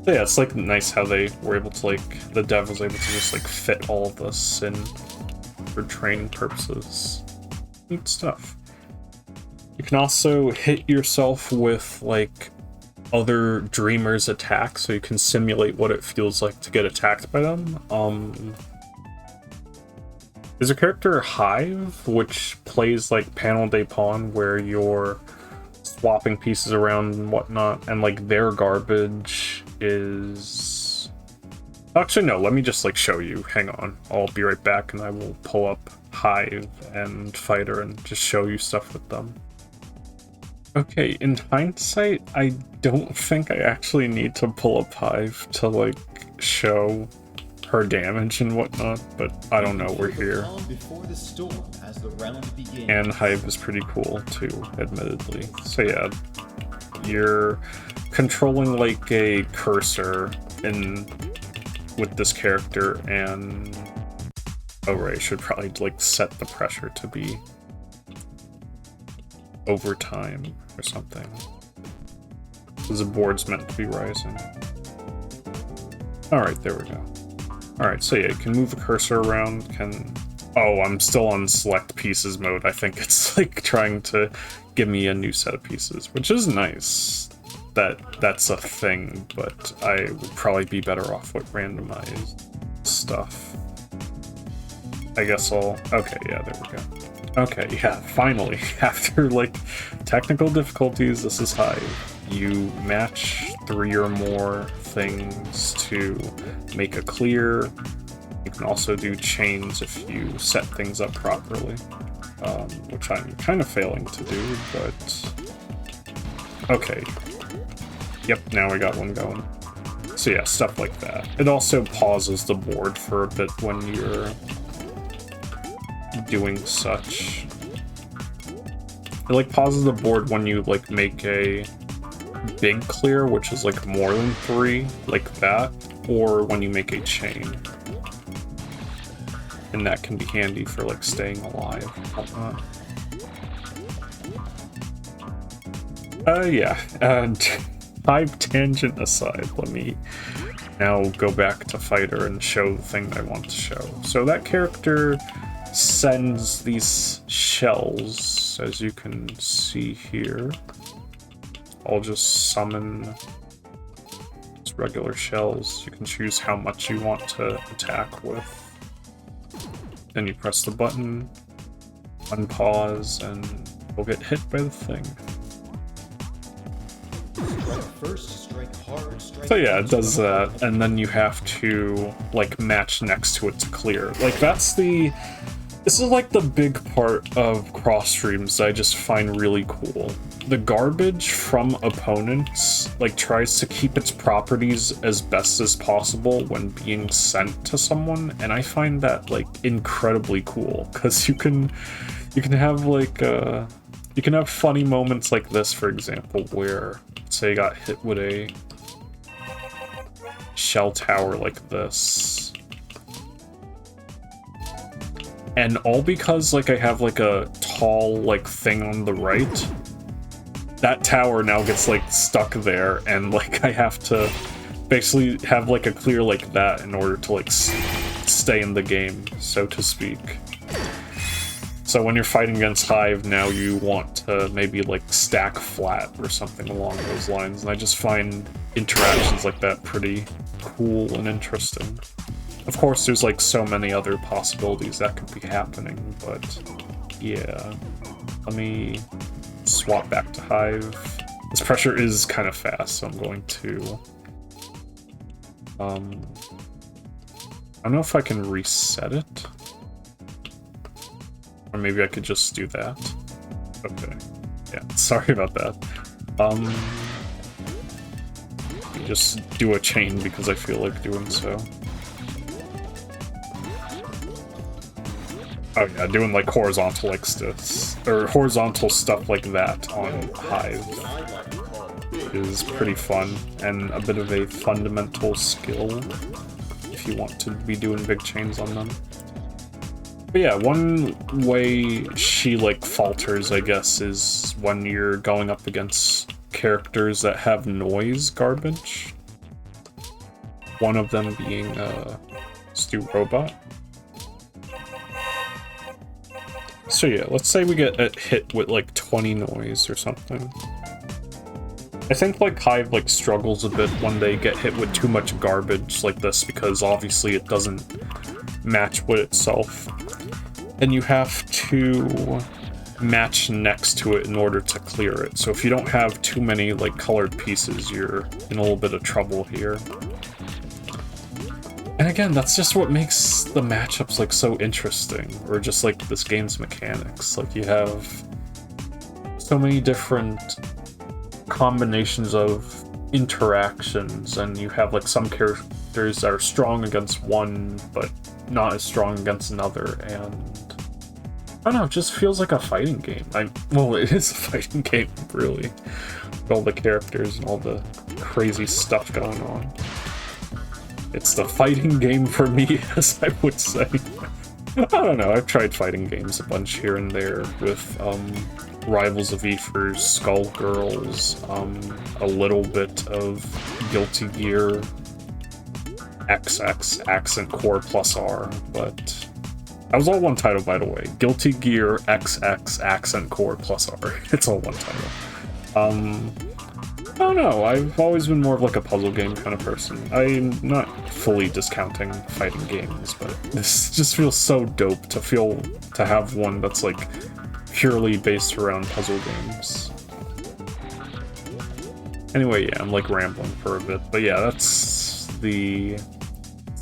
So yeah, it's like nice how they were able to like, the dev was able to just like fit all of this in for training purposes. Neat stuff. You can also hit yourself with, like, other dreamers' attacks, so you can simulate what it feels like to get attacked by them. There's a character, Hive, which plays, like, Panel de Pawn, where you're swapping pieces around and whatnot, and, like, their garbage is... Actually, no, let me just, like, show you. Hang on. I'll be right back, and I will pull up Hive and Fighter and just show you stuff with them. Okay, in hindsight, I don't think I actually need to pull up Hive to, like, show her damage and whatnot, but I don't know, we're here. And Hive is pretty cool, too, admittedly. So yeah, you're controlling, like, a cursor with this character, and... Oh, right, I should probably, like, set the pressure to be over time or something, because the board's meant to be rising. Alright, there we go. Alright, so yeah, you can move the cursor around, Oh, I'm still on select pieces mode. I think it's like trying to give me a new set of pieces, which is nice that that's a thing, but I would probably be better off with randomized stuff. I guess okay, yeah, there we go. Okay, yeah, finally, after, like, technical difficulties, this is Hive. You match 3 or more things to make a clear, make can also do chains if you set things up properly, which I'm kind of failing to do, but okay. Yep, now we got one going. So yeah, stuff like that. It also pauses the board for a bit when you're doing such. It like pauses the board when you like make a big clear, which is like more than 3, like that, or when you make a chain. And that can be handy for like staying alive. Yeah, and Hive tangent aside, let me now go back to Fighter and show the thing I want to show. So that character sends these shells, as you can see here. I'll just summon just regular shells. You can choose how much you want to attack with. Then you press the button, unpause, and we'll get hit by the thing. So yeah, it does that, and then you have to like match next to it to clear. Like this is like the big part of Xross Dreams that I just find really cool. The garbage from opponents like tries to keep its properties as best as possible when being sent to someone, and I find that like incredibly cool because you can have like you can have funny moments like this, for example, where say I got hit with a shell tower like this. And all because like I have like a tall like thing on the right. That tower now gets like stuck there, and like I have to basically have like a clear like that in order to like stay in the game, so to speak. So when you're fighting against Hive now, you want to maybe like stack flat or something along those lines, and I just find interactions like that pretty cool and interesting. Of course, there's like so many other possibilities that could be happening, but yeah. Let me swap back to Hive. This pressure is kind of fast, so I'm going to... I don't know if I can reset it. Or maybe I could just do that. Okay. Yeah, sorry about that. Just do a chain because I feel like doing so. Oh yeah, doing like horizontal like this, or horizontal stuff like that on Hive is pretty fun, and a bit of a fundamental skill if you want to be doing big chains on them. But yeah, one way she like falters, I guess, is when you're going up against characters that have noise garbage. One of them being Stu Robot. So yeah, let's say we get hit with like 20 noise or something. I think like Hive like struggles a bit when they get hit with too much garbage like this, because obviously it doesn't match with itself. And you have to match next to it in order to clear it. So if you don't have too many like colored pieces, you're in a little bit of trouble here. And again, that's just what makes the matchups like so interesting, or just like this game's mechanics. Like you have so many different combinations of interactions, and you have like some characters that are strong against one, but not as strong against another, and I don't know, it just feels like a fighting game. Well, it is a fighting game, really, with all the characters and all the crazy stuff going on. It's the fighting game for me, as I would say. I don't know, I've tried fighting games a bunch here and there with Rivals of Aethers, Skullgirls, a little bit of Guilty Gear, XX, Accent Core plus R, but that was all one title, by the way. Guilty Gear XX Accent Core plus R. It's all one title. I don't know, I've always been more of like a puzzle game kind of person. I'm not fully discounting fighting games, but this just feels so dope to have one that's like purely based around puzzle games. Anyway, yeah, I'm like rambling for a bit, but yeah, that's the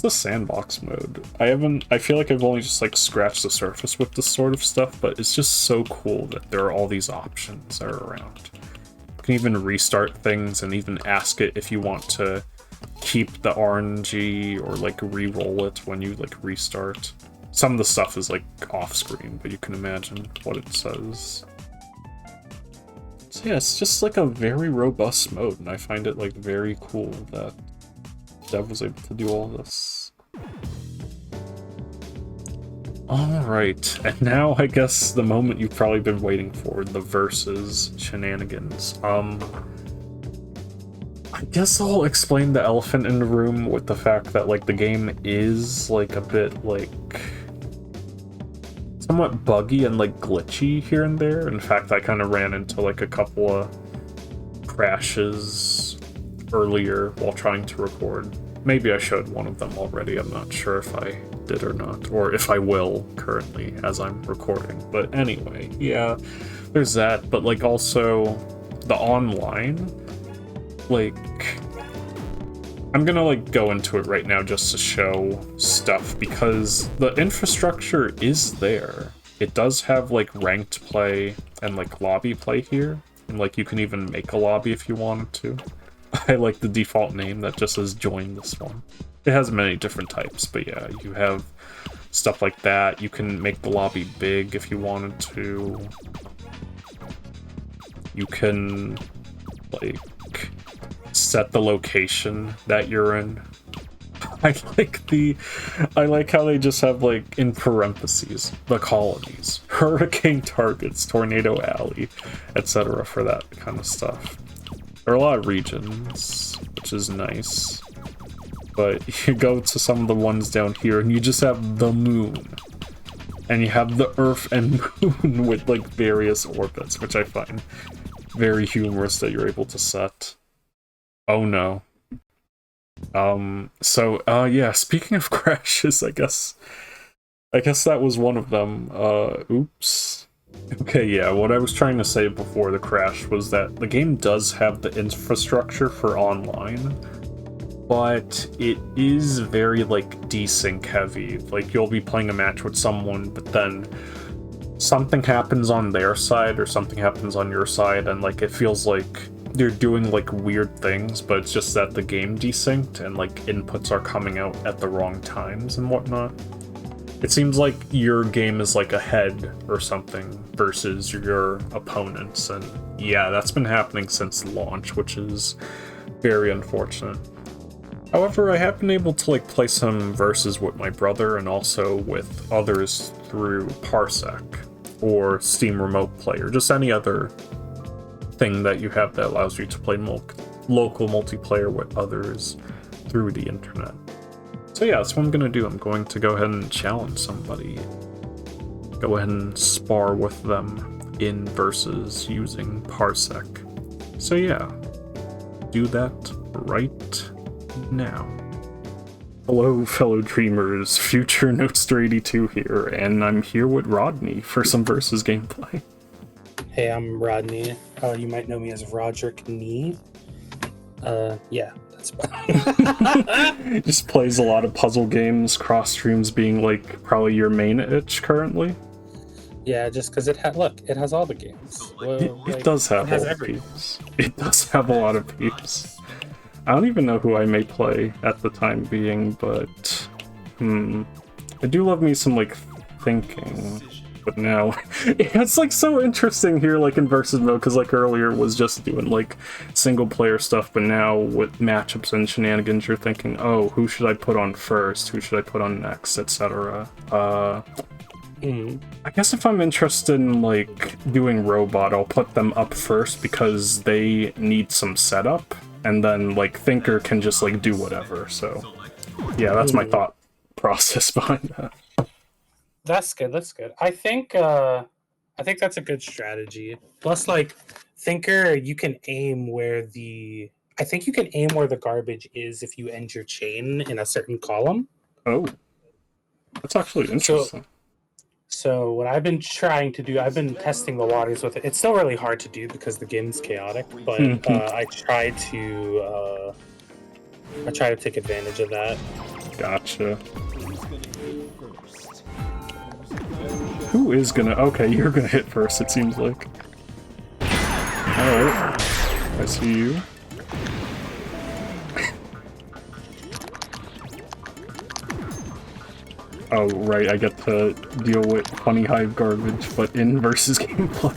the Sandbox mode. I feel like I've only just like scratched the surface with this sort of stuff, but it's just so cool that there are all these options that are around. You can even restart things and even ask it if you want to keep the RNG or like re-roll it when you like restart. Some of the stuff is like off screen, but you can imagine what it says. So yeah, it's just like a very robust mode, and I find it like very cool that Dev was able to do all this. Alright, and now I guess the moment you've probably been waiting for, the versus shenanigans. I guess I'll explain the elephant in the room with the fact that like the game is like a bit like somewhat buggy and like glitchy here and there. In fact, I kind of ran into like a couple of crashes earlier while trying to record. Maybe I showed one of them already, I'm not sure if I did or not, or if I will currently as I'm recording. But anyway, yeah, there's that, but like also the online, like, I'm gonna like go into it right now just to show stuff because the infrastructure is there. It does have like ranked play and like lobby play here, and like you can even make a lobby if you wanted to. I like the default name that just says join this one. It has many different types, but yeah, you have stuff like that. You can make the lobby big if you wanted to. You can like set the location that you're in. I like how they just have like in parentheses the colonies, hurricane targets, tornado alley, etc. for that kind of stuff. There are a lot of regions, which is nice, but you go to some of the ones down here and you just have the moon, and you have the Earth and moon with like various orbits, which I find very humorous that you're able to set. Oh no. Yeah, speaking of crashes, I guess that was one of them. Oops. Okay, yeah, what I was trying to say before the crash was that the game does have the infrastructure for online, but it is very, like, desync heavy. Like, you'll be playing a match with someone, but then something happens on their side or something happens on your side, and, like, it feels like you're doing, like, weird things, but it's just that the game desynced and, like, inputs are coming out at the wrong times and whatnot. It seems like your game is like ahead or something versus your opponents, and yeah, that's been happening since launch, which is very unfortunate. However, I have been able to like play some verses with my brother and also with others through Parsec or Steam Remote Play or just any other thing that you have that allows you to play local multiplayer with others through the internet. So yeah, that's what I'm gonna do. I'm going to go ahead and challenge somebody. Go ahead and spar with them in versus using Parsec. So yeah, do that right now. Hello, fellow dreamers. Future Notester82 here, and I'm here with Rodknee for some versus gameplay. Hey, I'm Rodknee. You might know me as Rodknee. Yeah. Just plays a lot of puzzle games, Xross Dreams being like probably your main itch currently. Yeah, just because it has all the games. Well, it does have all the peeps. It does have a lot of peeps. I don't even know who I may play at the time being, but I do love me some like thinking. But now it's like so interesting here, like in versus mode, because like earlier was just doing like single player stuff, but now with matchups and shenanigans, you're thinking, oh, who should I put on first? Who should I put on next, etc. I guess if I'm interested in like doing robot, I'll put them up first because they need some setup, and then like thinker can just like do whatever. So yeah, that's my thought process behind that. That's good. That's good. I think that's a good strategy. Plus, like thinker, you can aim where the garbage is if you end your chain in a certain column. Oh, that's actually interesting. So what I've been trying to do, I've been testing the waters with it. It's still really hard to do because the game's chaotic, but I try to take advantage of that. Gotcha. Who's gonna hit first? Who is gonna... Okay, you're gonna hit first, it seems like. Alright. I see you. Oh, right, I get to deal with funny hive garbage, but in versus gameplay.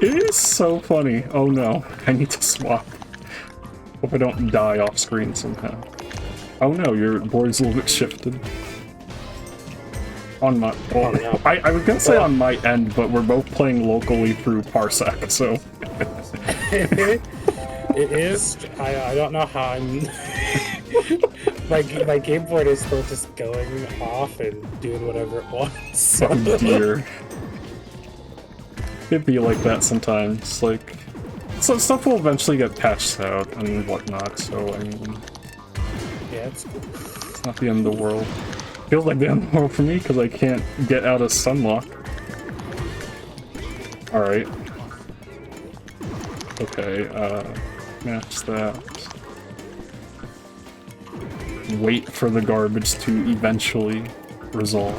It is so funny. Oh no, I need to swap. Hope I don't die off screen somehow. Oh no, your board's a little bit shifted. On my... Well, no. I was gonna say on my end, but we're both playing locally through Parsec, so... It is. I don't know how I'm. my game board is still just going off and doing whatever it wants. Oh dear. It'd be like that sometimes. Like, so stuff will eventually get patched out and whatnot. So I mean, Yeah, it's not the end of the world. Feels like the end of the world for me because I can't get out of Sunlock. All right. Okay. Match that. Wait for the garbage to eventually resolve.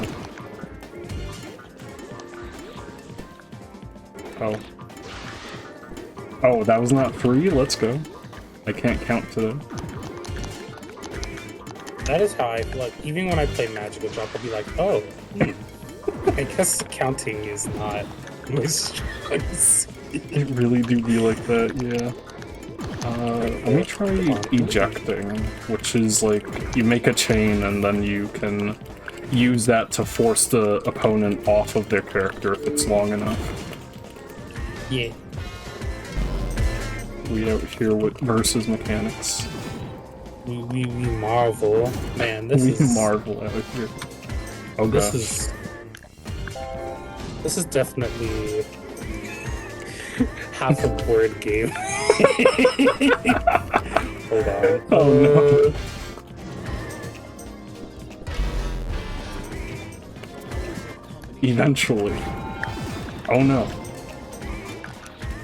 Oh. Oh, that was not free? Let's go. I can't count to them. That is how I like. Even when I play Magical Drop, I'll be like, oh, I guess counting is not my strength. It really do be like that, yeah. Let me try ejecting, which is like, you make a chain and then you can use that to force the opponent off of their character if it's long enough. Yeah. We out here with versus mechanics. We marvel. Man, this We is... marvel out here. Oh gosh. This is definitely half a board game. Hold on. Oh no. Eventually. Oh no.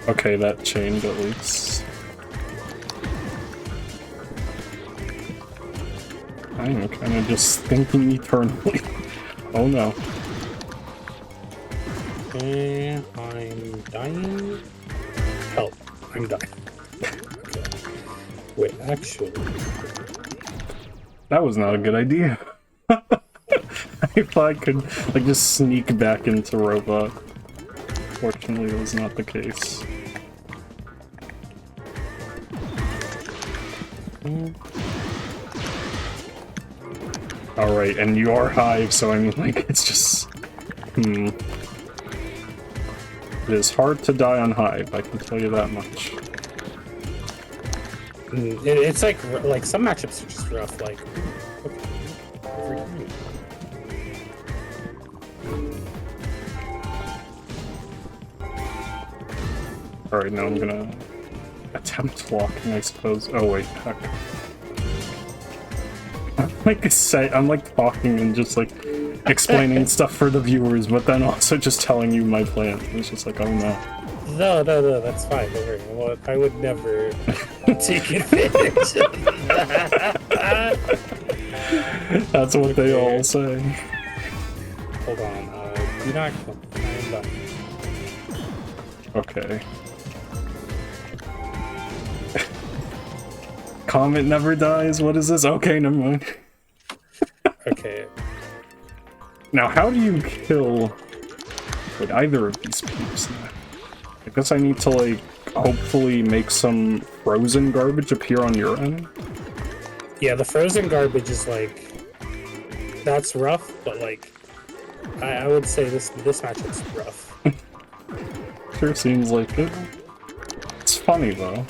Okay, that chained at least. I am kind of just thinking eternally. Oh no. And I'm dying. Help. I'm dying. Okay. Wait, actually. That was not a good idea. If I could, like, just sneak back into Robot. Fortunately, it was not the case. Alright, and you are Hive, so I mean, like, it's just... It is hard to die on Hive, I can tell you that much. It's like some matchups are just rough, like... Alright, now I'm gonna attempt locking, I suppose. Oh wait, heck. I'm like talking and just like explaining stuff for the viewers, but then also just telling you my plan. It's just like, oh no. No, that's fine. Don't worry. Well, I would never take advantage of that. That's what they all say. Hold on. Do not come. I am done. Okay. Comet never dies? What is this? Okay, never mind. Okay. Now, how do you kill with either of these peeps? I guess I need to, like, hopefully make some frozen garbage appear on your end? Yeah, the frozen garbage is like... That's rough, but like... I would say this matchup's rough. Sure seems like it. It's funny, though.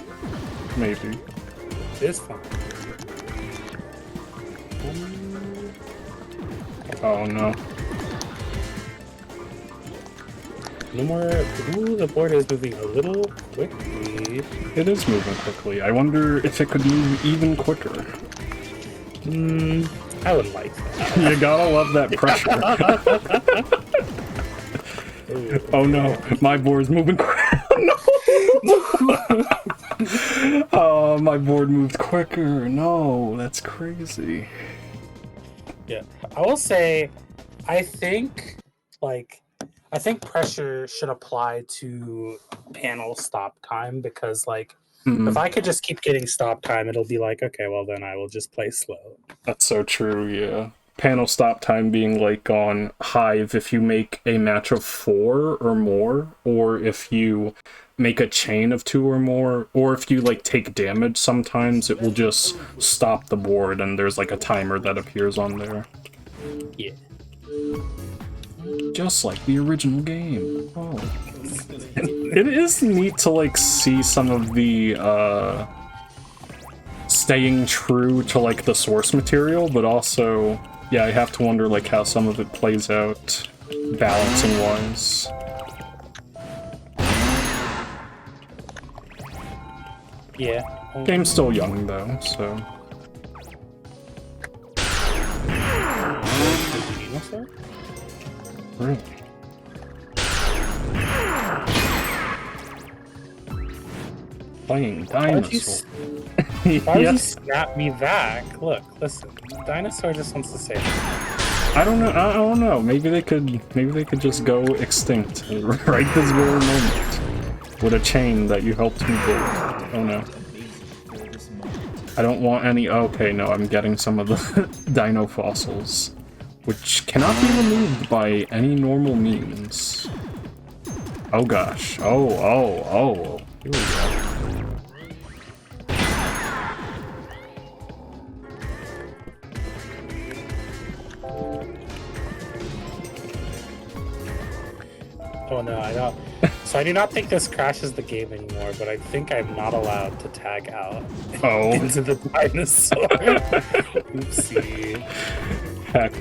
Maybe. It is fun. Oh, no. No more... Ooh, the board is moving a little quickly. It is moving quickly. I wonder if it could move even quicker. I would like that. You gotta love that pressure. Oh no, my board's moving quicker. No! Oh, my board moved quicker. No, that's crazy. Yeah, I will say, I think pressure should apply to panel stop time because if I could just keep getting stop time, it'll be like, okay, well then I will just play slow. That's so true, yeah. Panel stop time being like on Hive if you make a match of 4 or more, or if you make a chain of 2 or more, or if you like take damage sometimes, it will just stop the board and there's like a timer that appears on there. Yeah. Just like the original game. Oh. It is neat to like see some of the staying true to like the source material, but also, yeah, I have to wonder like how some of it plays out balancing wise. Yeah. Game's still young though, so. Really? Playing dinosaur. Why would you snap me back? Look, listen. Dinosaur just wants to say that. I don't know. Maybe they could just go extinct right this very moment with a chain that you helped me build. Oh no. I don't want any. Okay, no, I'm getting some of the dino fossils, which cannot be removed by any normal means. Oh gosh. Oh. Here we go. Oh no, I don't. So I do not think this crashes the game anymore, but I think I'm not allowed to tag out into the dinosaur. Oopsie. Heck.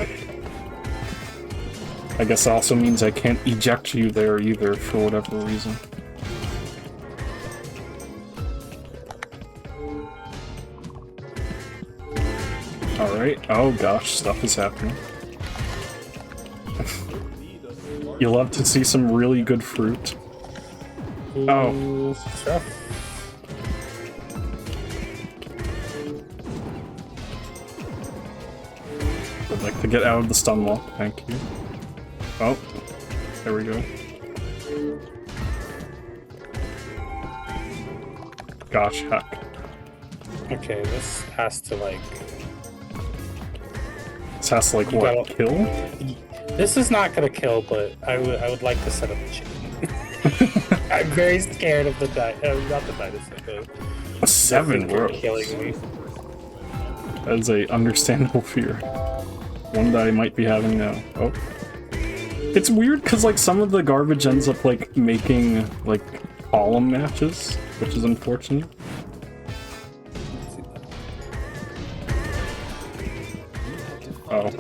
I guess it also means I can't eject you there either for whatever reason. Alright. Oh gosh, stuff is happening. You love to see some really good fruit. Oh. Stuff. I'd like to get out of the stun wall, thank you. Oh, there we go. Gosh, heck. Okay, this has to This has to what, kill? This is not gonna kill, but I would like to set up a chain. I'm very scared of the not the dinosaur. A 7 rows. Killing me. That is a understandable fear. One that I might be having now. Oh. It's weird because some of the garbage ends up making column matches, which is unfortunate. Oh.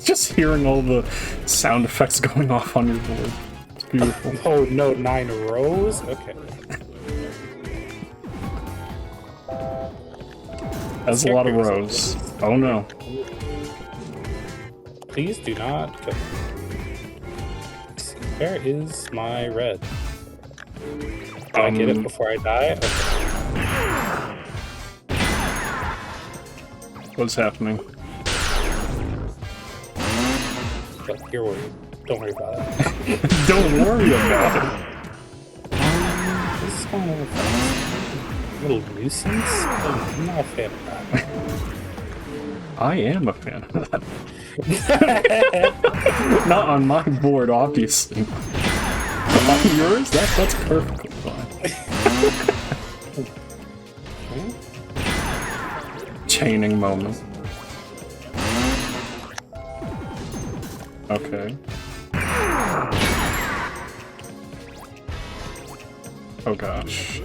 Just hearing all the sound effects going off on your board. It's beautiful. Oh no, 9 rows? Okay. That's a lot of rows. Oh no. Please do not go. Where is my red? Did I get it before I die? Okay. What's happening? You're worried. Don't worry about it. Don't worry about it. This is kind of a little nuisance. I'm not a fan of that. I am a fan of that. Not on my board, obviously. On yours? That's perfectly fine. Chaining moment. Okay. Oh gosh.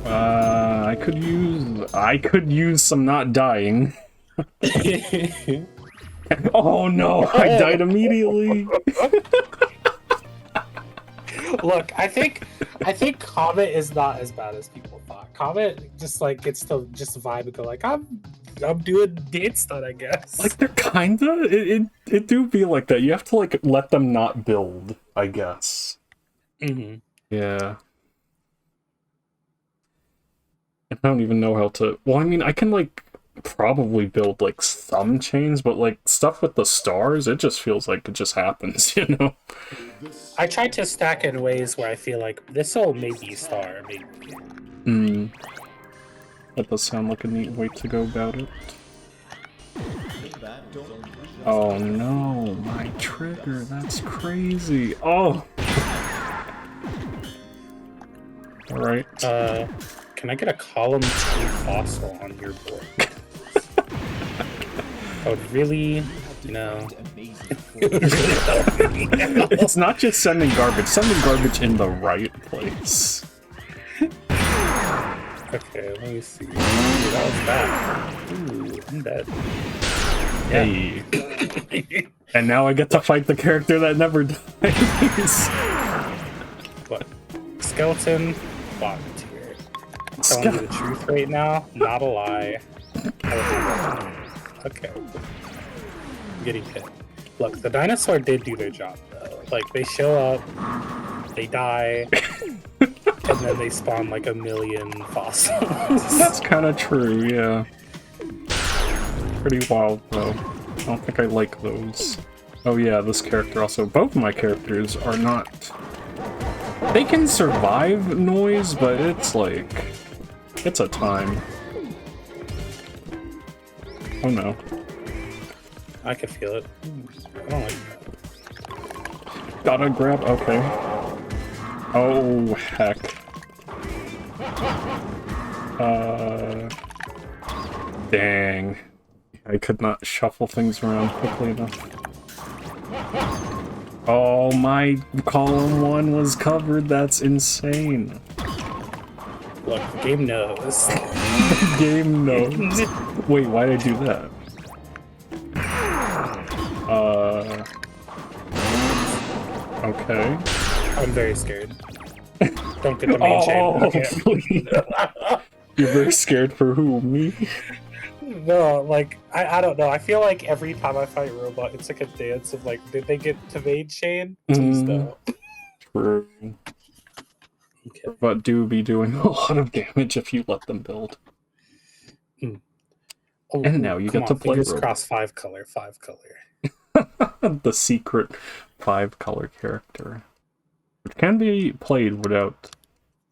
I could use some not dying. Oh no, I died immediately. Look, I think Comet is not as bad as people thought. Comet just gets to just vibe and go I'm doing date stun, I guess. They're kinda it do feel like that. You have to let them not build, I guess. Mm-hmm. Yeah. I don't even know how to... Well, I mean, I can, like, probably build, like, some chains, but, like, stuff with the stars, it just feels like it just happens, you know? I tried to stack in ways where I feel like this will maybe star, maybe. Hmm. That does sound like a neat way to go about it. Oh no, my trigger, that's crazy. Oh! Alright. Can I get a column 2 fossil on your board? I would really, It's not just sending garbage in the right place. Okay, let me see. Ooh, that was bad. Ooh, I'm dead. Hey. And now I get to fight the character that never dies. What? Skeleton volunteer. Telling you the truth right now, not a lie. Okay. I'm getting hit. Look, the dinosaur did do their job, though. Like, they show up, they die, and then they spawn like 1,000,000 fossils. That's kind of true, yeah. Pretty wild, though. I don't think I like those. Oh yeah, this character also. Both of my characters are not... They can survive noise, but it's like... It's a time. Oh no. I can feel it. I don't like that. Gotta grab... Okay. Oh, heck. Dang. I could not shuffle things around quickly enough. Oh, my column 1 was covered. That's insane. Look, the game knows. The game knows. Wait, why did I do that? Okay. I'm very scared. Don't get the main chain. Okay. You're very scared for who? Me? No, like, I don't know. I feel like every time I fight Robot, it's like a dance of like, did they get to main chain? Please no. True. Okay. But do be doing a lot of damage if you let them build. Oh, And now you get to play fingers Robot. crossed 5 color. The secret 5-color character. Which can be played without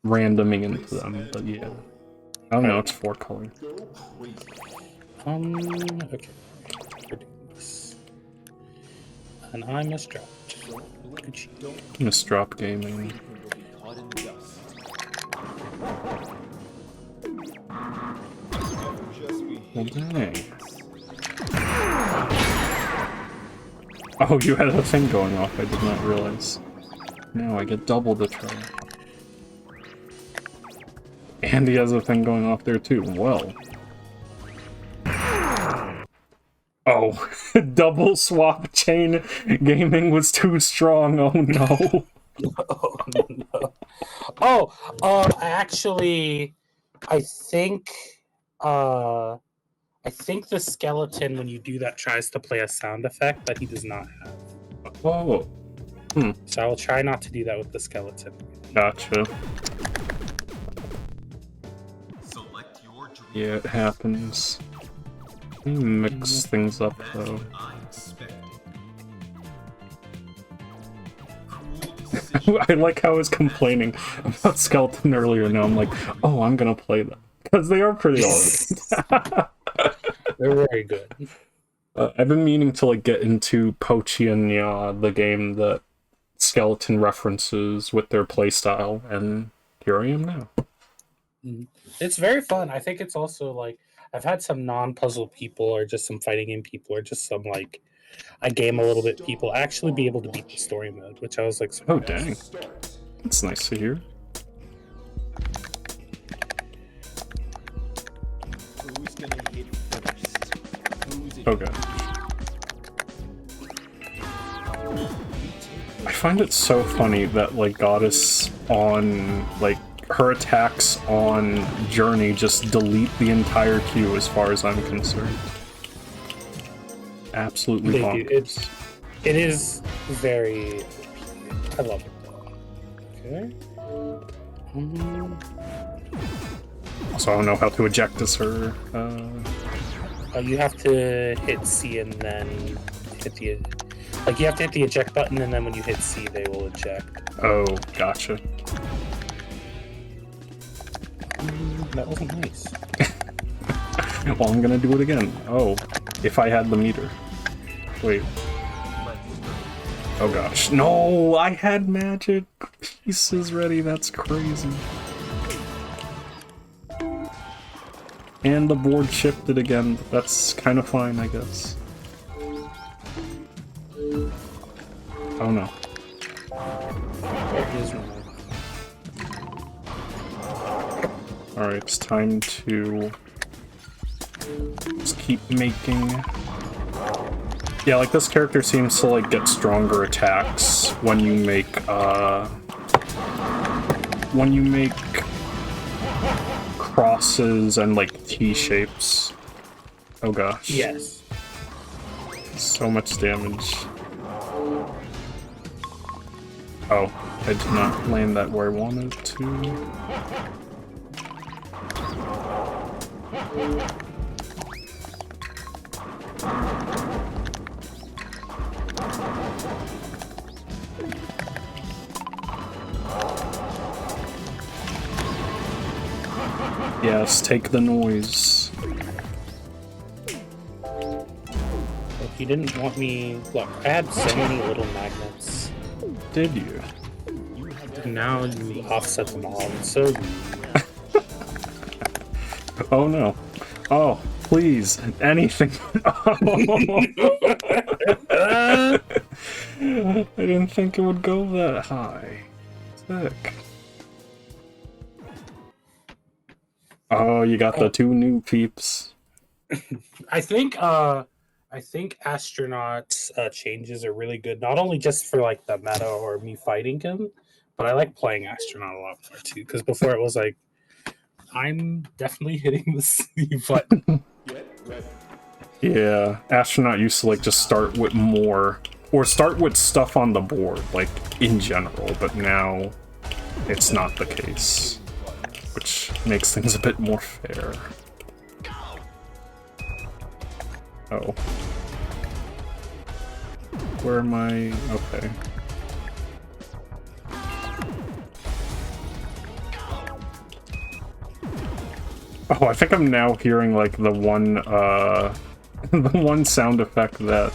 randoming into them, but yeah. Oh no, it's 4-color. Okay. We're doing this. And I misdropped. Misdrop gaming. Well, dang. Oh, you had a thing going off, I did not realize. Now I get double the try. And he has a thing going off there too. Well. Oh, double swap chain gaming was too strong. Oh no. Oh, no. Oh, actually, I think the skeleton, when you do that, tries to play a sound effect that he does not have. Oh. So I will try not to do that with the skeleton. Gotcha. Yeah, it happens. Mix things up though. I like how I was complaining about Skeleton earlier, now I'm like, oh, I'm gonna play them. Because they are pretty alright. They're very good. I've been meaning to like get into Pochi and Ya, the game that Skeleton references with their playstyle, and here I am now. It's very fun. I think it's also like, I've had some non-puzzle people or just some fighting game people or just some like I game a little bit people actually be able to beat the story mode, which I was like, oh dang, that's nice to hear. Who's gonna hit first? Who's it? Okay. I find it so funny that like Goddess on like her attacks on Journey just delete the entire queue as far as I'm concerned. Absolutely bonkers. It is very. I love it though. Okay. Also, I don't know how to eject as her. You have to hit C and then hit the... Like, you have to hit the eject button, and then when you hit C, they will eject. Oh, gotcha. That wasn't nice. Well, I'm gonna do it again. Oh, if I had the meter. Wait. Oh gosh. No, I had magic pieces ready. That's crazy. And the board shifted again, but that's kind of fine, I guess. Oh no. Alright, it's time to just keep making... Yeah, like this character seems to like get stronger attacks when you make crosses and like T-shapes. Oh gosh. Yes. So much damage. Oh, I did not land that where I wanted to. Yes, take the noise. Look, you didn't want me... Look, I had so many little magnets. Did you? Now you offset them all. It's so... Oh no. Oh, please. Anything. Oh. I didn't think it would go that high. Sick. Oh, you got the two new peeps. I think Astronaut's changes are really good, not only just for like the meta or me fighting him, but I like playing Astronaut a lot more too, because before it was like, I'm definitely hitting the C button. Get ready. Yeah, Astronaut used to like just start with more, or start with stuff on the board, like in general, but now it's not the case, which makes things a bit more fair. Oh. Where am I? Okay. Oh, I think I'm now hearing like the one the one sound effect that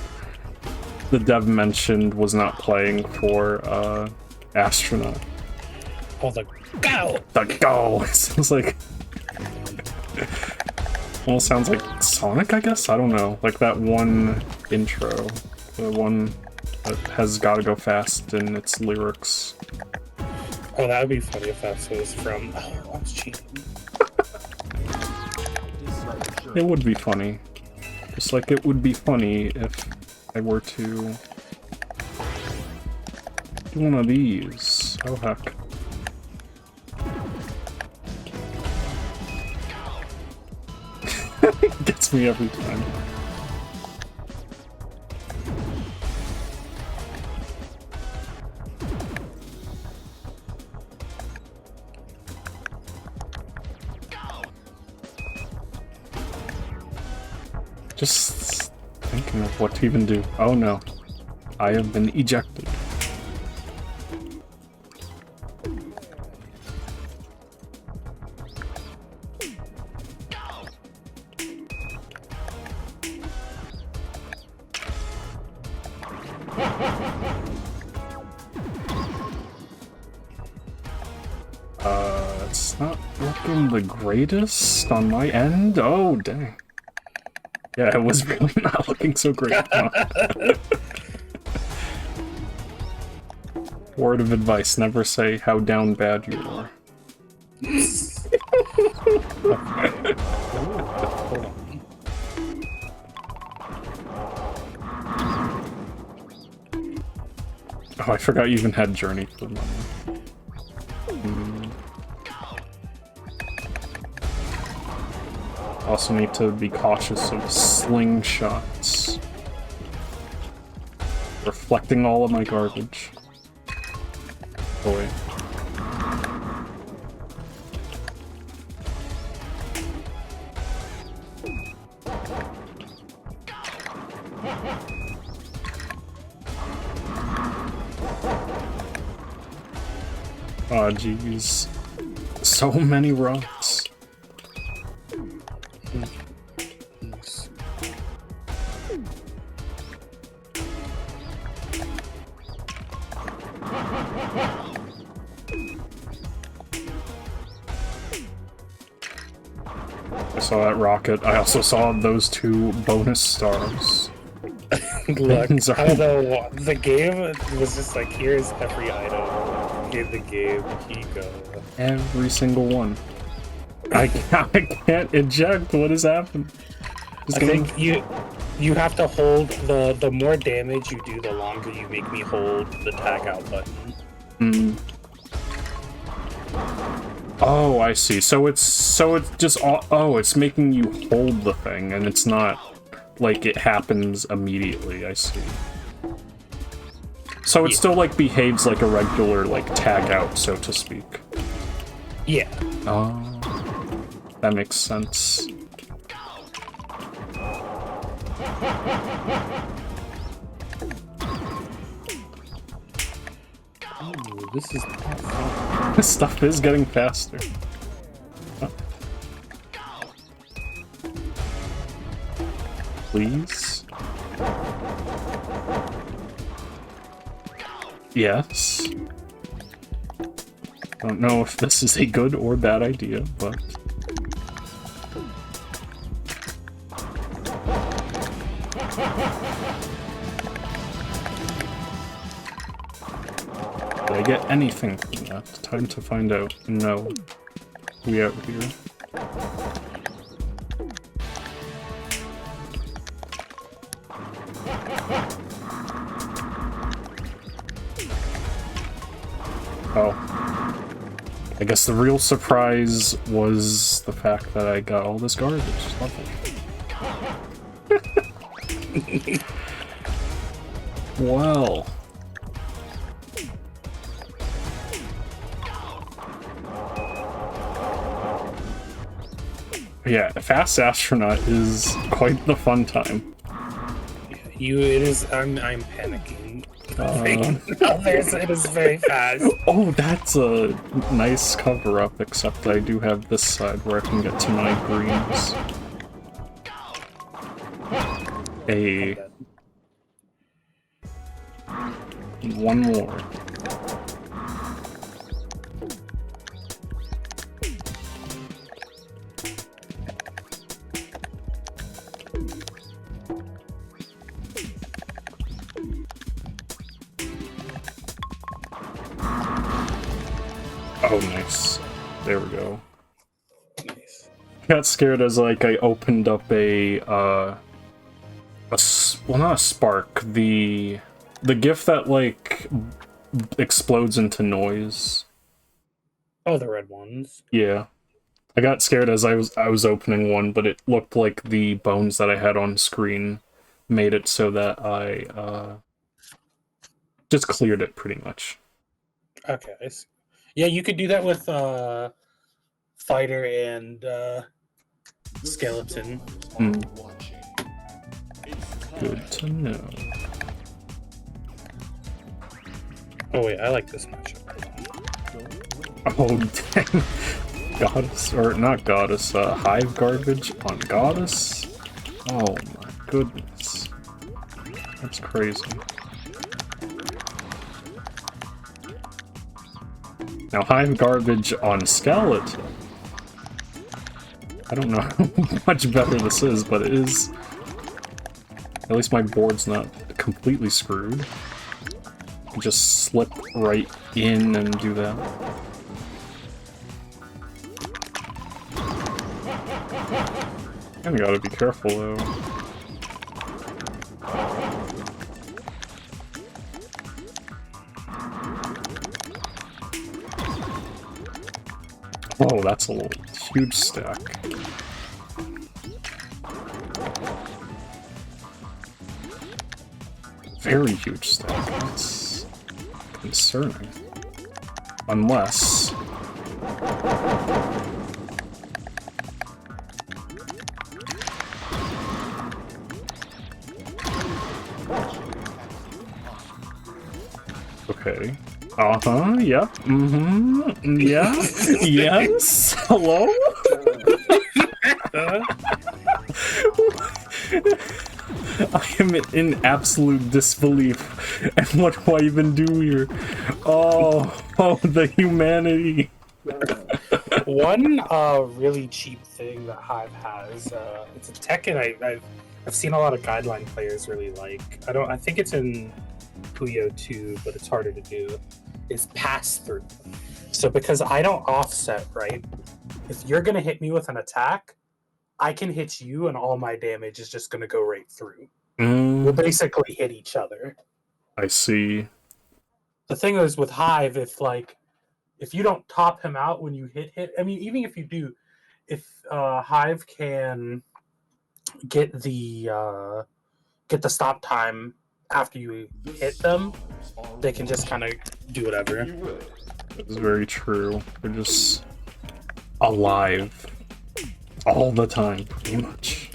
the dev mentioned was not playing for Astronaut. Oh, the go! The go! It sounds like almost sounds like Sonic, I guess? I don't know. Like that one intro. The one that has gotta go fast in its lyrics. Oh, that would be funny if that was from... Oh, I was cheating. It would be funny. Just like it would be funny if I were to do one of these. Oh heck. It gets me every time. Just thinking of what to even do. Oh no. I have been ejected. It's not looking the greatest on my end. Oh, dang. Yeah, it was really not looking so great. Word of advice, never say how down bad you are. Oh, I forgot you even had Journey for the moment. Also need to be cautious of slingshots. Reflecting all of my garbage. Oh wait. Ah, jeez. So many rocks. I saw that rocket. I also saw those 2 bonus stars. Look, I don't know. The game was just like, here's every item in the game. Here you go. Every single one. I can't eject. What has happened? I think you have to hold the more damage you do, the longer you make me hold the tag out button. Hmm. Oh, I see. So it's just it's making you hold the thing, and it's not like it happens immediately. I see. So it still like behaves like a regular like tag out, so to speak. Yeah. Oh, that makes sense. Ooh, this is not fun. This stuff is getting faster. Oh. Please? Yes. Don't know if this is a good or bad idea, but... Did I get anything from that? Time to find out. No. We out here. Oh. I guess the real surprise was the fact that I got all this garbage. Lovely. Well. Yeah, Fast Astronaut is quite the fun time. It is. I'm panicking. It is very fast. Oh, that's a nice cover-up, except I do have this side where I can get to my greens. One more. Oh, nice. There we go. Nice. Got scared as like I opened up well, not a spark, the GIF that like explodes into noise. Oh, the red ones. Yeah. I got scared as I was opening one, but it looked like the bones that I had on screen made it so that I just cleared it pretty much. Okay. Yeah, you could do that with fighter and skeleton. Good to know. Oh wait, I like this matchup. Oh dang. Goddess, or not Goddess, Hive Garbage on Goddess? Oh my goodness. That's crazy. Now Hive Garbage on Skeleton. I don't know how much better this is, but it is... At least my board's not completely screwed. I can just slip right in and do that. Kinda gotta be careful though. Oh, that's a huge stack. Very huge stack. That's concerning. Unless... Okay. Uh-huh, yep, mm-hmm, yeah, yes, hello? I am in absolute disbelief, and what do I even do here? Oh, the humanity. One really cheap thing that Hive has, it's a tech, and I've seen a lot of guideline players really like. I think it's in Puyo 2, but it's harder to do. Is pass through. So because I don't offset, right? If you're gonna hit me with an attack, I can hit you, and all my damage is just gonna go right through. We'll basically hit each other. I see. The thing is with Hive, if you don't top him out when you hit, I mean, even if you do, if Hive can get the stop time after you hit them, they can just kind of do whatever. It's very true. They're just alive all the time, pretty much.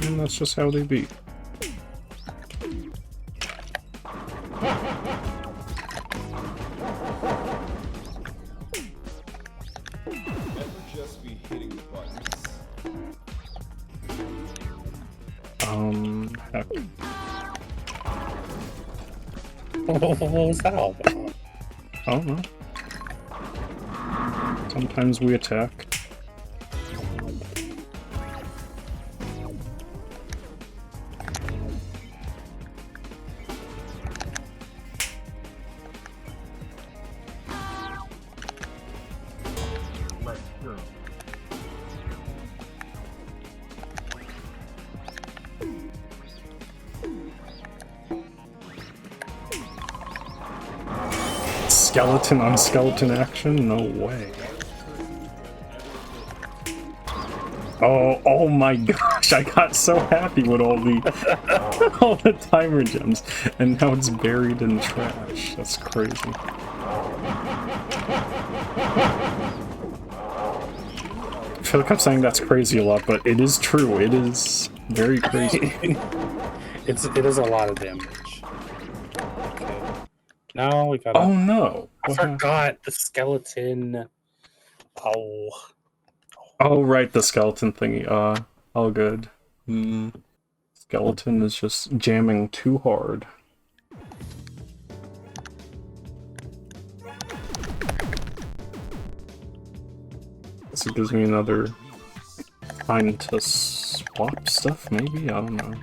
And that's just how they be. Heck. What was that all about? I don't know. Sometimes we attack. Skeleton on skeleton action? No way. Oh my gosh, I got so happy with all the all the timer gems, and now it's buried in trash. That's crazy. I feel like I'm saying that's crazy a lot, but it is true. It is very crazy. It is a lot of damage. No, we got. Oh no! I forgot the skeleton. Oh. Oh right, the skeleton thingy. All good. Skeleton is just jamming too hard. So it gives me another time to swap stuff, maybe? I don't know.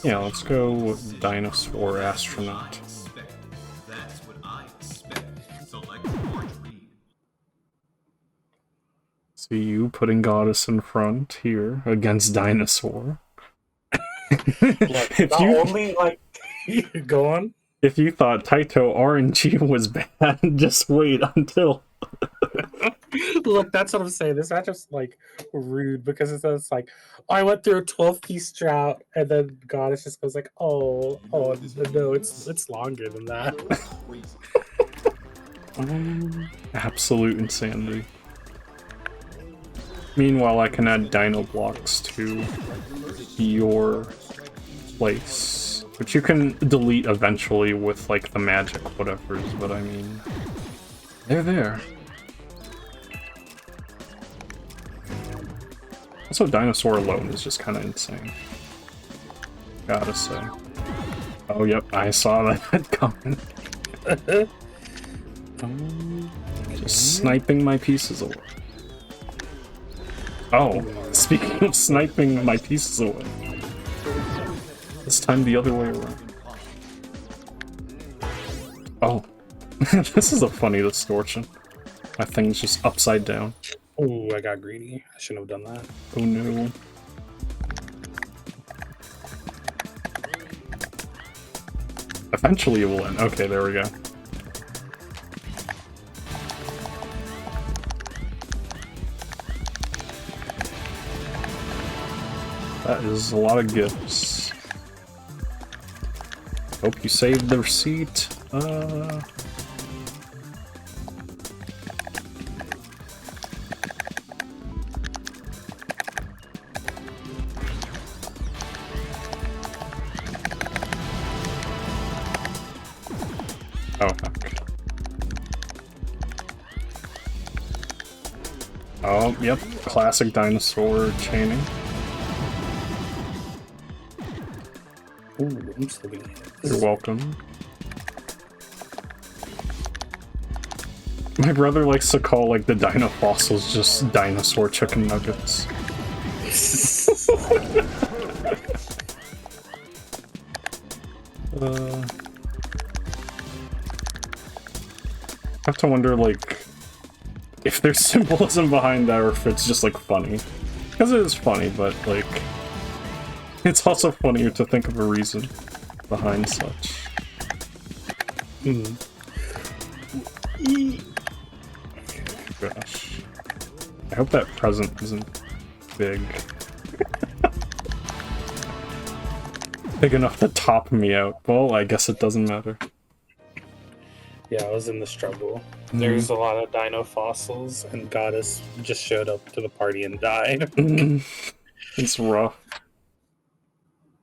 Yeah, let's go with Dinosaur Astronaut. See you putting Goddess in front here against Dinosaur. Look, only like go on. If you thought Taito RNG was bad, just wait until. Look, that's what I'm saying. This match is like rude because it's like, I went through a 12-piece drought, and then Goddess just goes like, oh no, it's longer than that. Absolute insanity. Meanwhile, I can add dino blocks to your place, which you can delete eventually with like the magic whatevers, but I mean, they're there. Also, Dinosaur alone is just kind of insane. Gotta say. Oh, yep, I saw that coming. Just sniping my pieces away. Oh, speaking of sniping my pieces away. This time the other way around. Oh. This is a funny distortion. My thing's just upside down. Oh, I got greedy. I shouldn't have done that. Oh no. Eventually it will end. Okay, there we go. That is a lot of gifts. Hope you saved the receipt. Oh, heck. Oh, yep. Classic dinosaur chaining. Ooh, I'm still gonna hit this. You're welcome. My brother likes to call, like, the dino fossils just dinosaur chicken nuggets. I have to wonder, like, if there's symbolism behind that or if it's just, like, funny. Because it is funny, but, like, it's also funnier to think of a reason behind such. Gosh. I hope that present isn't big. Big enough to top me out. Well, I guess it doesn't matter. Yeah, I was in the struggle. There's a lot of dino fossils, and Goddess just showed up to the party and died. It's rough.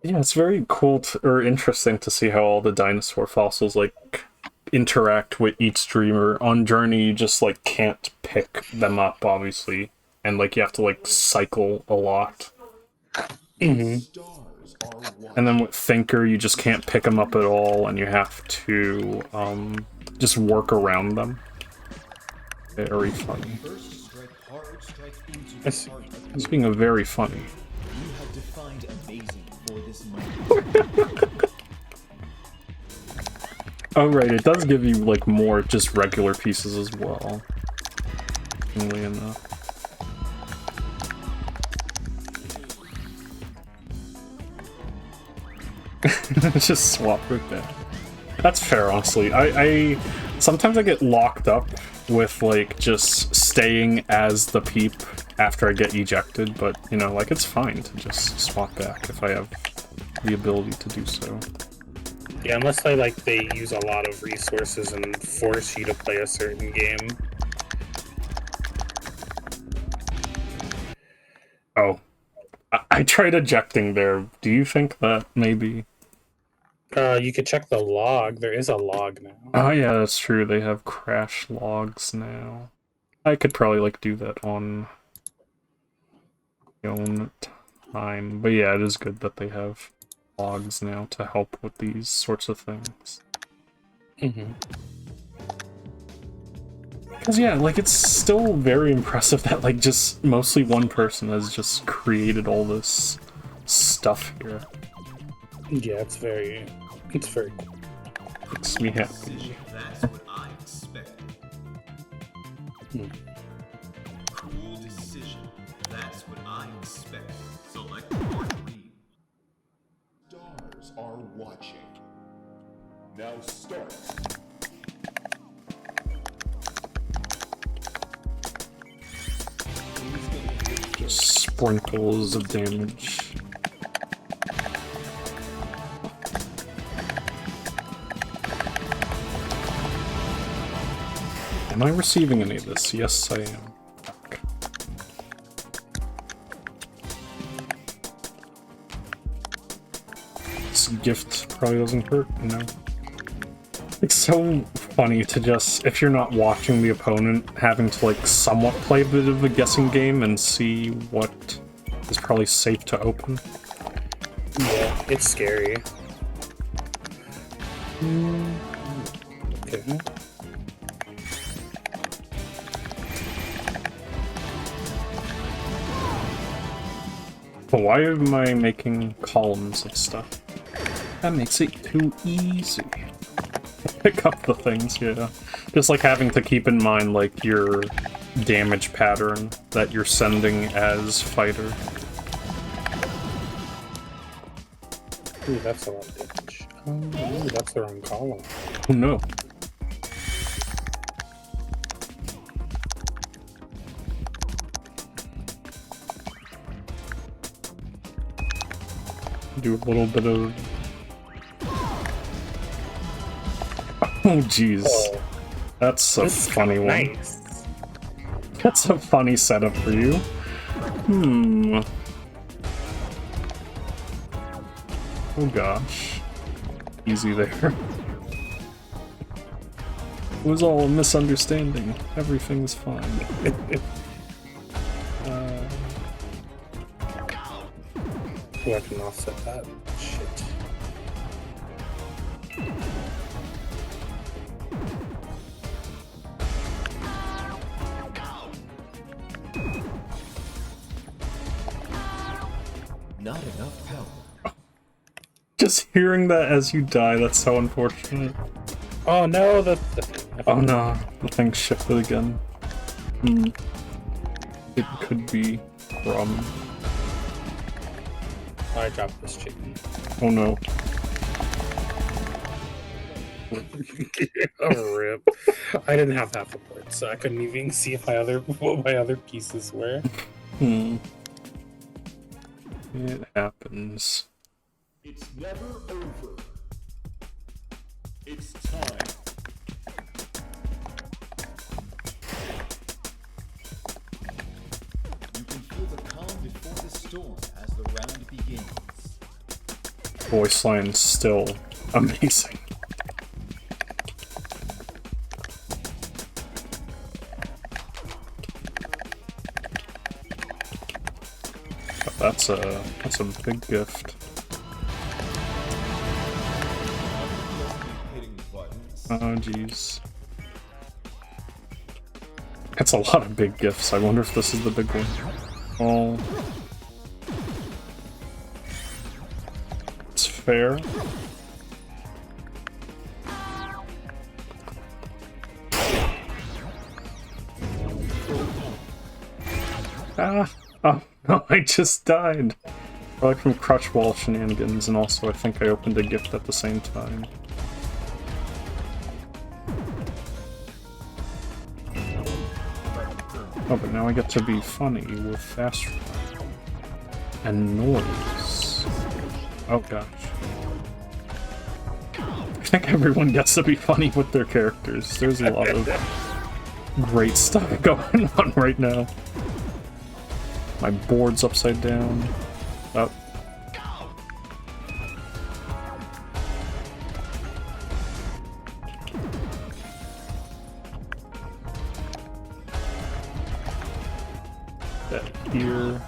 Yeah, it's very cool or interesting to see how all the dinosaur fossils, like, interact with each streamer. On Journey, you just, like, can't pick them up, obviously. And, like, you have to, like, cycle a lot. And then with Thinker, you just can't pick them up at all, and you have to, just work around them. Very funny. It's being a very funny. You have defined amazing for this moment. Oh right, it does give you like more just regular pieces as well. Funnily enough. Just swap with that. That's fair, honestly. I sometimes I get locked up with like just staying as the peep after I get ejected, but you know, like it's fine to just swap back if I have the ability to do so. Yeah, unless they use a lot of resources and force you to play a certain game. Oh. I tried ejecting there. Do you think that maybe... You could check the log. There is a log now. Oh yeah, that's true. They have crash logs now. I could probably like do that on my own time. But yeah, it is good that they have logs now to help with these sorts of things. Because yeah, like it's still very impressive that like just mostly one person has just created all this stuff here. Yeah, it's very cool. Makes me happy. That's what I expected. Cool decision. That's what I expected. Select your dream. Stars are watching. Now start. Just sprinkles of damage. Am I receiving any of this? Yes, I am. Fuck. This gift probably doesn't hurt, no. It's so funny to just, if you're not watching the opponent, having to like somewhat play a bit of a guessing game and see what is probably safe to open. Yeah, it's scary. Okay. Why am I making columns of stuff? That makes it too easy. Pick up the things, yeah. Just like having to keep in mind like your damage pattern that you're sending as fighter. Ooh, that's a lot of damage. Ooh, that's the wrong column. Oh no. Do a little bit of... Oh jeez. Oh, That's a this is funny one. nice. That's a funny setup for you. Oh gosh. Easy there. It was all a misunderstanding. Everything's fine. I can offset that. Shit. Not enough power. Just hearing that as you die, that's so unfortunate. Oh no, Oh no, the thing shifted again. It could be from... I dropped this chicken. Oh no. Oh, rip. I didn't have half a board, so I couldn't even see if what my other pieces were. It happens. It's never over. It's time. You can feel the calm before the storm as the round begins. Voice line's still amazing. That's a big gift. Hitting buttons. Oh jeez. That's a lot of big gifts. I wonder if this is the big one. Oh. It's fair. Ah! Oh no, I just died! I like from crutch wall shenanigans, and also I think I opened a gift at the same time. Oh, but now I get to be funny with fast run. And noise. Oh gosh. I think everyone gets to be funny with their characters. There's a lot of great stuff going on right now. My board's upside down. Oh. That here.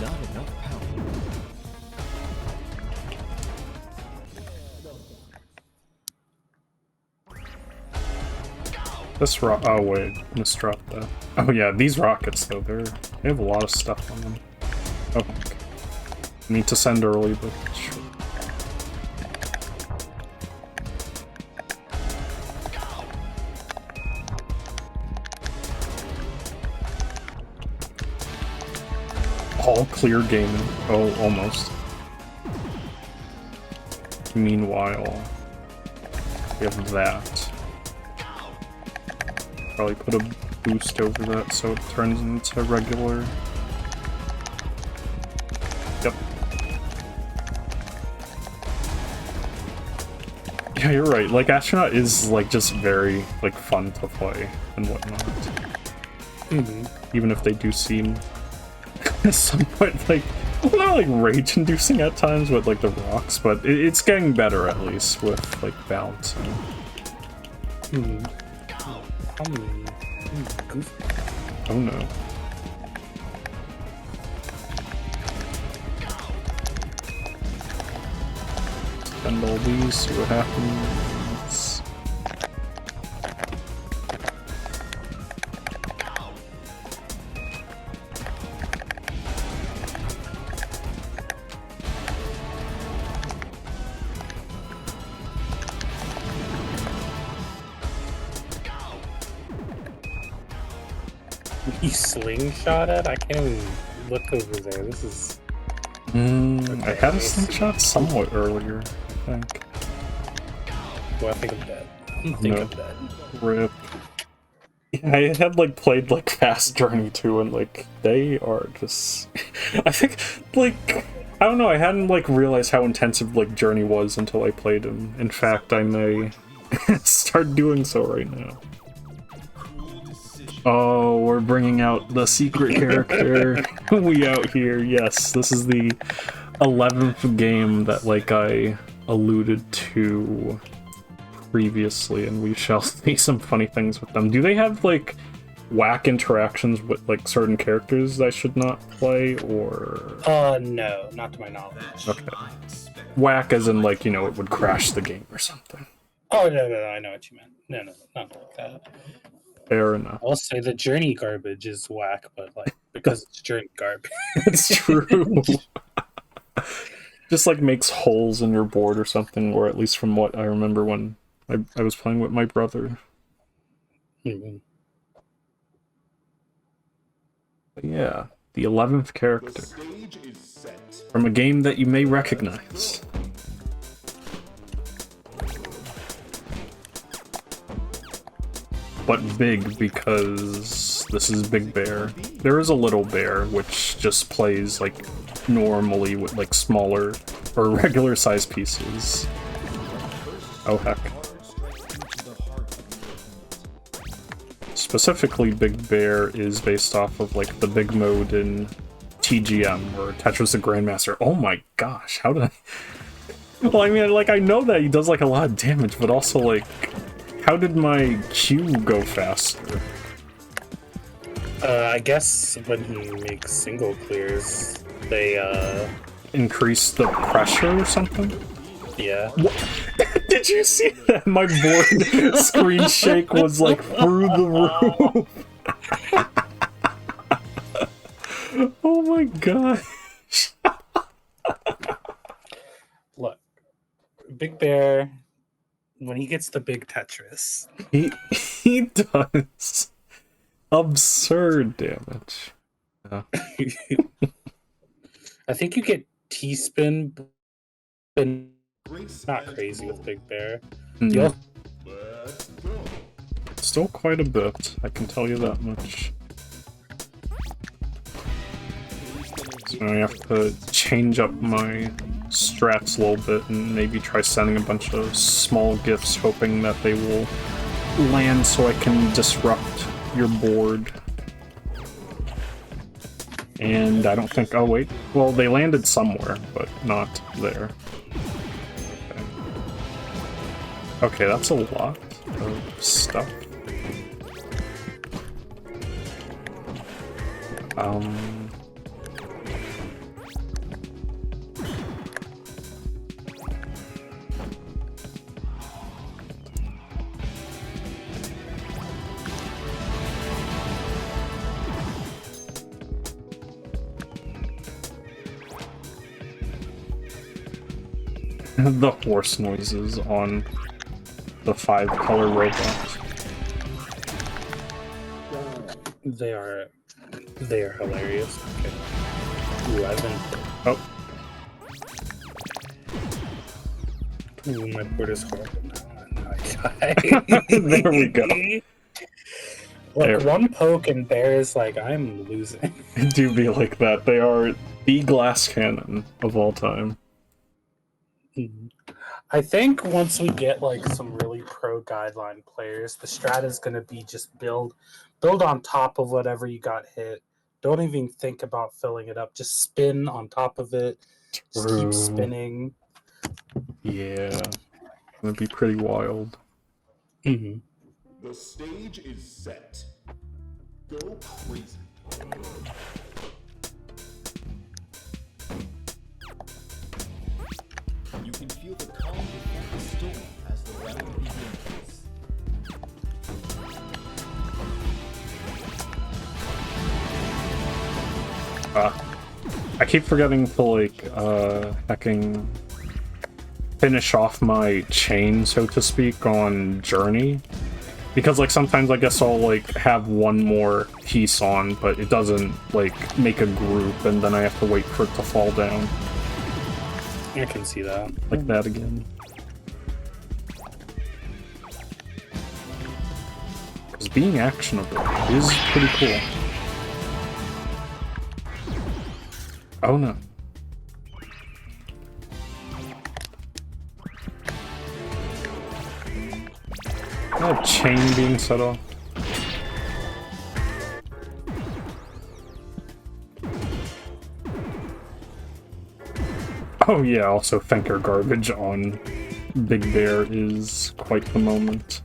Not enough power. This rock. Oh wait, misdropped that. Oh yeah, these rockets though, they have a lot of stuff on them. Oh, okay. Need to send early, but sure. All clear gaming. Oh, almost. Meanwhile, we have that. Probably put a boost over that so it turns into regular. Yep. Yeah, you're right. Like, Astronaut is, like, just very, like, fun to play and whatnot. Even if they do seem somewhat, like, well, not, like, rage-inducing at times with, like, the rocks, but it's getting better, at least, with, like, balancing. Oh no. Spend all these, see what happens. You slingshot it? I can't even look over there. This is... I had a slingshot somewhat earlier, I think. Well, I think I'm dead. I think I'm dead. RIP. Yeah, I had, like, played, like, Fast Journey 2, and, like, they are just... I think, like... I don't know, I hadn't, like, realized how intensive, like, Journey was until I played him. In fact, I may start doing so right now. Oh, we're bringing out the secret character. We out here. Yes, this is the 11th game that, like, I alluded to previously, and we shall see some funny things with them. Do they have, like, whack interactions with, like, certain characters I should not play, or...? No, not to my knowledge. Okay. Whack as in, like, you know, it would crash the game or something. Oh, no, I know what you meant. No, not like that. Fair enough. I'll say the journey garbage is whack, but, like, because it's journey garbage. It's true. Just, like, makes holes in your board or something, or at least from what I remember when I was playing with my brother. Mm-hmm. But yeah, the 11th character from a game that you may recognize. But big, because this is Big Bear. There is a Little Bear, which just plays, like, normally with, like, smaller or regular size pieces. Oh, heck. Specifically, Big Bear is based off of, like, the big mode in TGM, or Tetris the Grandmaster. Oh my gosh, how did I... Well, I mean, like, I know that he does, like, a lot of damage, but also, like, how did my Q go faster? I guess when he makes single clears, they, Increase the pressure or something? Yeah. What? Did you see that? My board screen shake was, like, through the roof. Oh my god. Look, Big Bear, when he gets the big Tetris, He does absurd damage. Yeah. I think you get T-spin, but not crazy with Big Bear. Mm. Still quite a bit, I can tell you that much. So I have to change up my strats a little bit and maybe try sending a bunch of small gifts, hoping that they will land so I can disrupt your board. And I don't think... Oh, wait. Well, they landed somewhere, but not there. Okay, that's a lot of stuff. The horse noises on the 5-color robot. They are hilarious. Okay. Ooh, I've been... Oh. Ooh, my board is horrible now. There we go. Look, There. one poke and Bear's like, I'm losing. It do be like that. They are the glass cannon of all time. I think once we get like some really pro guideline players, the strat is going to be just build on top of whatever you got hit. Don't even think about filling it up. Just spin on top of it. Just keep spinning. Yeah, it'd be pretty wild. Mm-hmm. The stage is set. Go crazy. You can feel the calm before the storm as the round begins. I keep forgetting to, like, hecking finish off my chain, so to speak, on Journey. Because, like, sometimes I guess I'll, like, have one more piece on, but it doesn't, like, make a group, and then I have to wait for it to fall down. I can see that. Like that again. Because being actionable is pretty cool. Oh no. That chain being set off. Oh yeah, also Thinker garbage on Big Bear is quite the moment.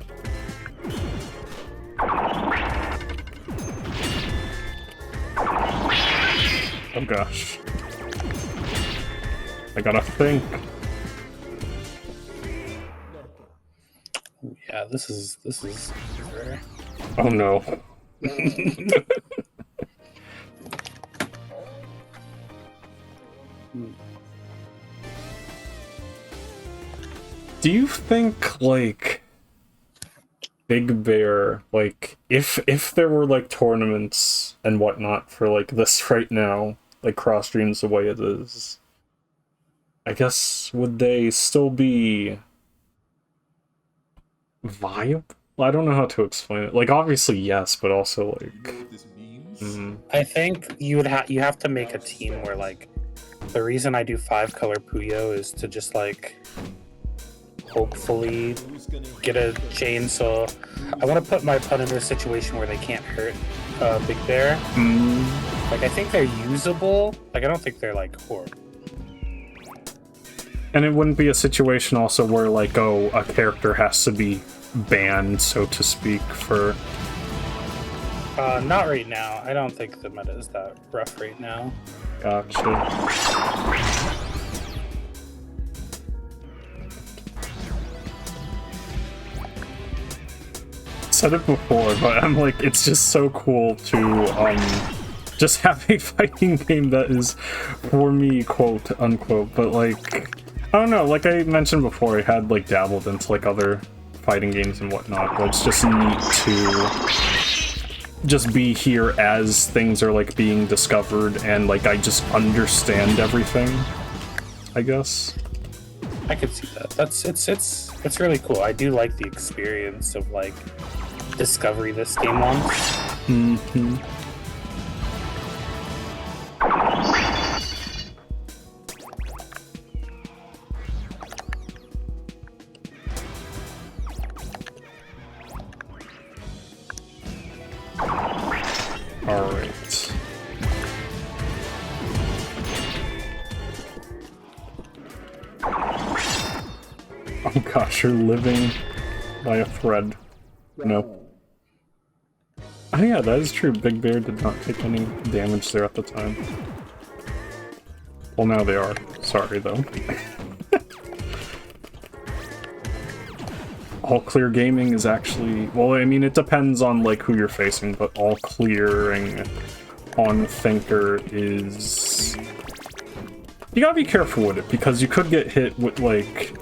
Oh gosh. I gotta think. Yeah, this is rare. Oh no. Do you think, like, Big Bear, like, if there were, like, tournaments and whatnot for, like, this right now, like, Xross Dreams the way it is, I guess, would they still be viable? I don't know how to explain it. Like, obviously, yes, but also, like... You know what this means? I think you have to make a team where, like, the reason I do 5-color Puyo is to just, like, hopefully get a chainsaw. I want to put my opponent in a situation where they can't hurt Big Bear. Like, I think they're usable. Like, I don't think they're, like, horrible. And it wouldn't be a situation also where, like, oh, a character has to be banned, so to speak, for... Not right now. I don't think the meta is that rough right now. Gotcha. Said it before, but I'm like, it's just so cool to just have a fighting game that is for me, quote unquote. But like, I don't know, like I mentioned before, I had like dabbled into like other fighting games and whatnot, but it's just neat to just be here as things are like being discovered and like I just understand everything, I guess. I could see that. It's really cool. I do like the experience of like discovery this game once. Mm-hmm. All right. Oh gosh, you're living by a thread. No. Oh yeah, that is true. Big Bear did not take any damage there at the time. Well, now they are. Sorry, though. All clear gaming is actually... Well, I mean, it depends on, like, who you're facing, but all clearing on Thinker is... You gotta be careful with it, because you could get hit with, like,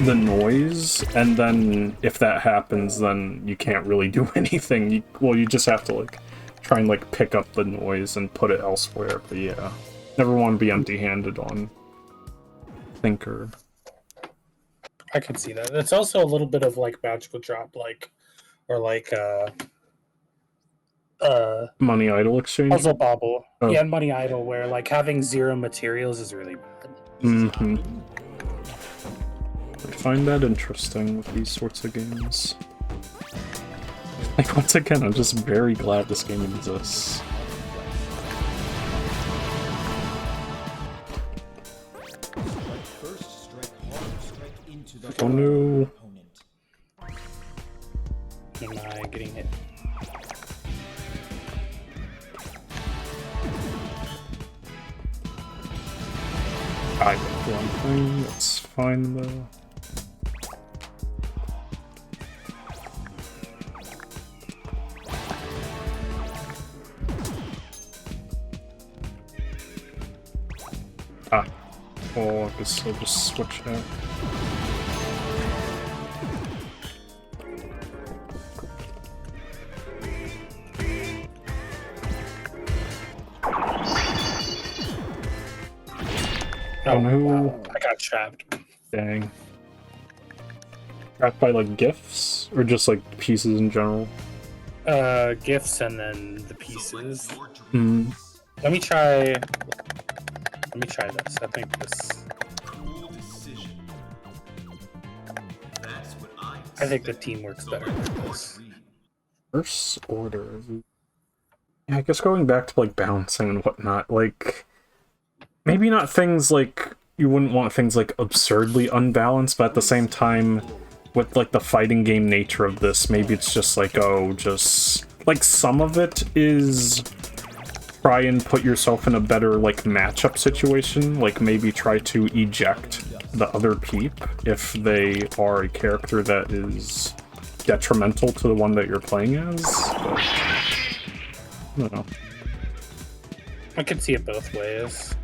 the noise, and then if that happens, then you can't really do anything. You just have to, like, try and, like, pick up the noise and put it elsewhere, but yeah. Never want to be empty-handed on Thinker. I can see that. It's also a little bit of like magical drop, like, or like Money Idol Exchange? puzzle bobble. Oh. Yeah, Money Idol, where like having 0 materials is really bad. Mm-hmm. I find that interesting with these sorts of games. Like, once again, I'm just very glad this game exists. Oh no. Am I getting hit? I got one thing, that's fine though. Ah. Oh, I guess I'll just switch out. Oh no. Wow. I got trapped. Dang. Trapped by like gifts? Or just like pieces in general? Gifts and then the pieces. Hmm. Let me try this. I think this. Cool decision. That's what I think the team works better with this. First order. Yeah, I guess going back to like balancing and whatnot, like maybe not things like you wouldn't want things like absurdly unbalanced, but at the same time, with like the fighting game nature of this, maybe it's just like, oh, just like some of it is try and put yourself in a better like matchup situation, like maybe try to eject the other peep if they are a character that is detrimental to the one that you're playing as. But, I don't know. I could see it both ways.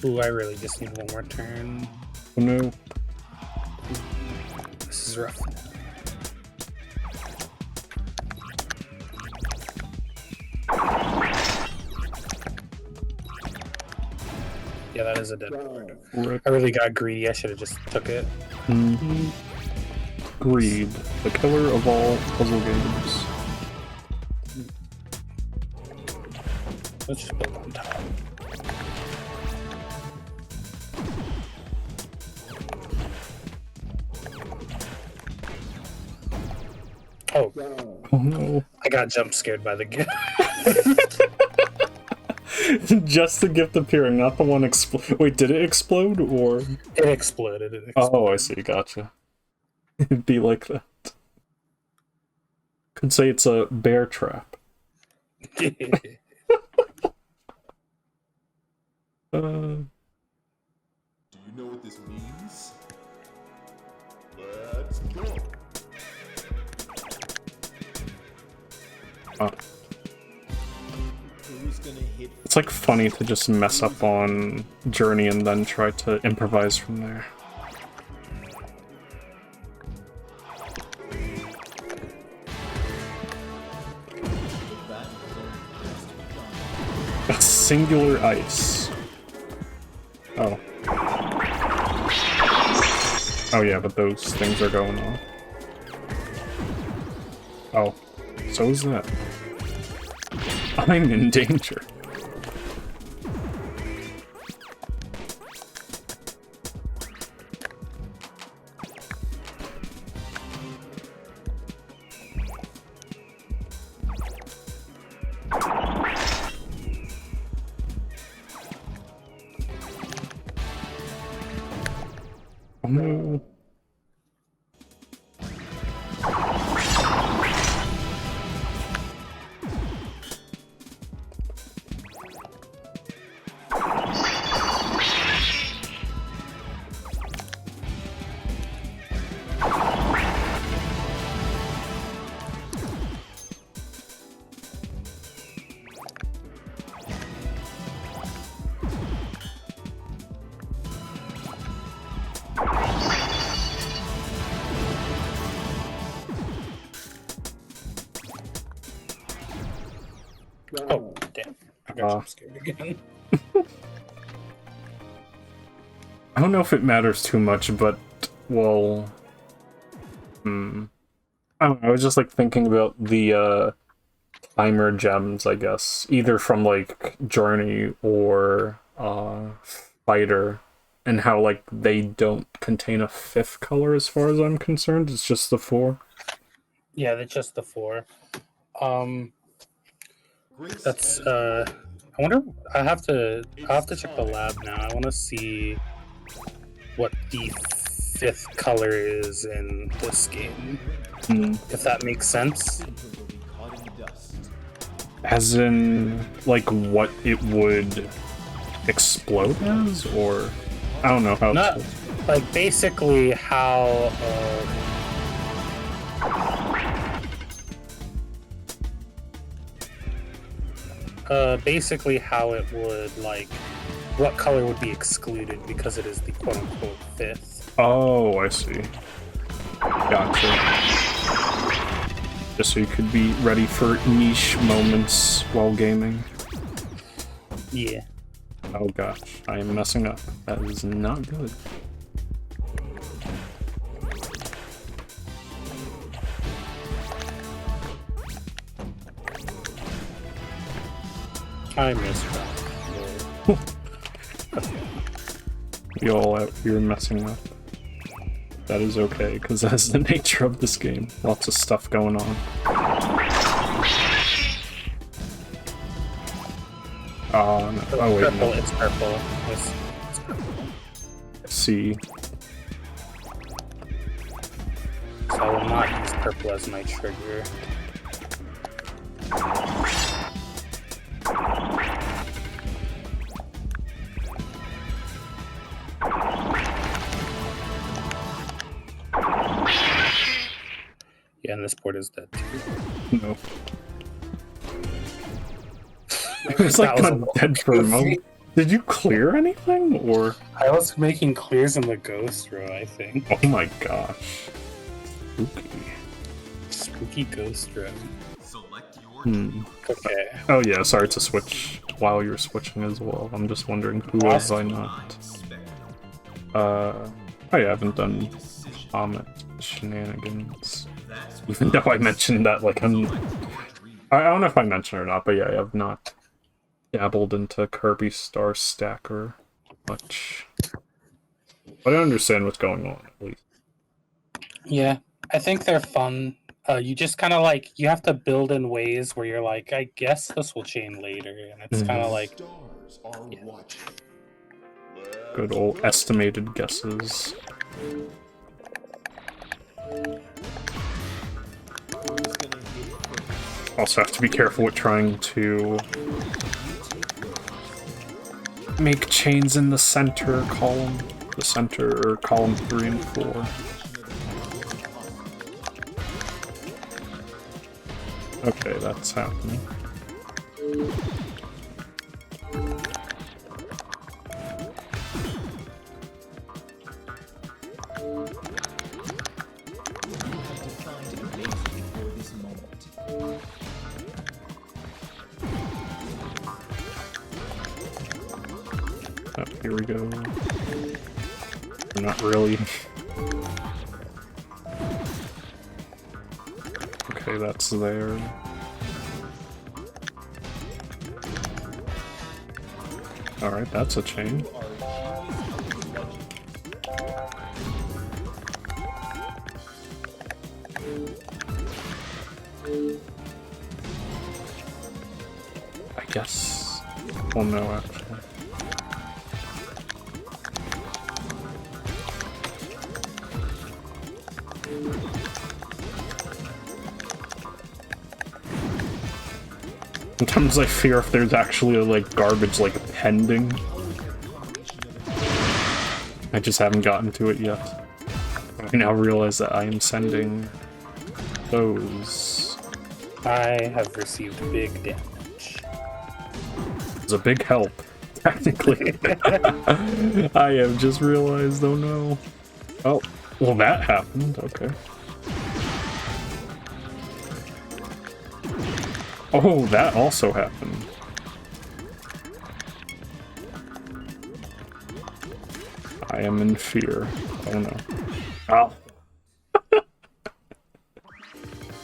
Ooh, I really just need one more turn. Oh no. This is rough. Yeah, that is a dead card. I really got greedy. I should have just took it. Mm-hmm. Greed, the killer of all puzzle games. Let's just build on top. Oh. Oh no. I got jump scared by the gift. Just the gift appearing, not the one explode. Wait, did it explode or? It exploded. Oh, I see. Gotcha. It'd be like that. Could say it's a bear trap. Do you know what this means? Let's go. Oh. Who's gonna hit? It's like funny to just mess up on Journey and then try to improvise from there. A singular ice. Oh. Oh yeah, but those things are going off. Oh. So is that. I'm in danger. Oh no. Oh, damn. I got jump scared again. I don't know if it matters too much, but, well... I don't know, I was just, like, thinking about the, timer gems, I guess. Either from, like, Journey or, Fighter. And how, like, they don't contain a fifth color as far as I'm concerned. It's just the 4. Yeah, that's just the 4. That's I wonder. I'll have to check the lab now. I want to see what the 5th color is in this game. If that makes sense. As in, like, what it would explode as, or I don't know how. Not like basically how. Basically how it would, like, what color would be excluded because it is the quote-unquote 5th. Oh, I see. Gotcha. Just so you could be ready for niche moments while gaming. Yeah. Oh gosh, I am messing up. That is not good. I missed that. We all out here messing up. That is okay, because that's the nature of this game. Lots of stuff going on. Oh, no. Oh, wait, purple, no. it's purple. It's purple. C. So I will not use purple as my trigger. Yeah, and this board is dead too. No. It was like That was not dead for a moment. Did you clear anything, or? I was making clears in the ghost row, I think. Oh my gosh. Spooky. Spooky ghost row. Select your Okay. Oh yeah, sorry to switch while you're switching as well. I'm just wondering who have I not? I haven't done Comet shenanigans. Even though I mentioned that, like, I don't know if I mentioned it or not, but yeah, I have not dabbled into Kirby Star Stacker much. But I understand what's going on, at least. Yeah, I think they're fun. You just kind of like, you have to build in ways where you're like, I guess this will chain later, and it's kind of like... Stars are watching. Good old estimated guesses. Also have to be careful with trying to make chains in the center column. The center, or column 3 and 4. Okay, that's happening. Oh, here we go. Not really. Okay, that's there. Alright, that's a chain. I guess. Well, no, actually. Sometimes I fear if there's actually like garbage like pending. I just haven't gotten to it yet. I now realize that I am sending those. I have received big damage. It's a big help, technically. I have just realized, oh no. Oh, well that happened, okay. Oh, that also happened. I am in fear. Oh no. Ow.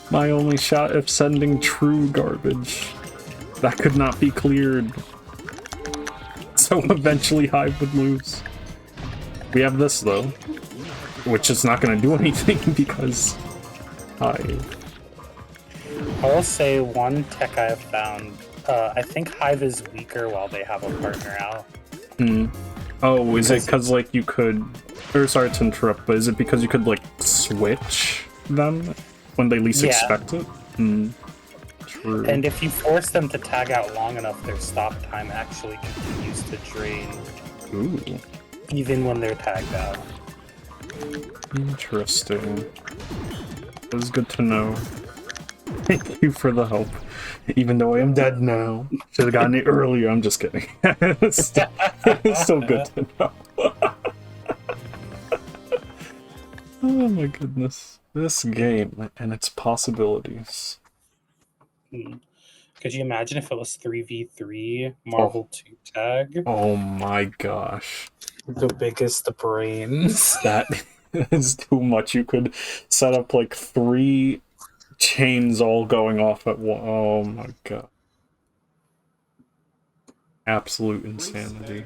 My only shot at sending true garbage. That could not be cleared. So eventually Hive would lose. We have this though, which is not going to do anything because Hive. I will say one tech I have found, I think Hive is weaker while they have a partner out. Oh, is it because, like, you could... Or, sorry to interrupt, but is it because you could, like, switch them when they least expect it? True. And if you force them to tag out long enough, their stop time actually continues to drain. Ooh. Even when they're tagged out. Interesting. That is good to know. Thank you for the help. Even though I am dead now. Should have gotten it earlier, I'm just kidding. It's still good to know. Oh my goodness. This game and its possibilities. Could you imagine if it was 3v3 Marvel 2 tag? Oh my gosh. The biggest brains. That is too much. You could set up like 3 chains all going off at one. Oh my god. Absolute insanity.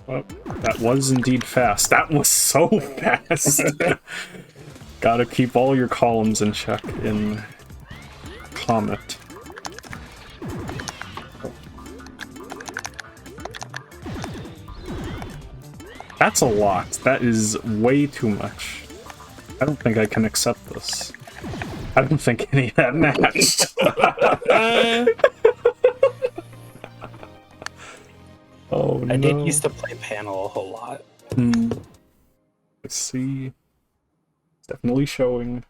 Oh, that was indeed fast. That was so fast. Gotta keep all your columns in check in Comet. That's a lot. That is way too much. I don't think I can accept this. I don't think any of that matched. Oh no. I did used to play panel a whole lot. Let's see. It's definitely showing.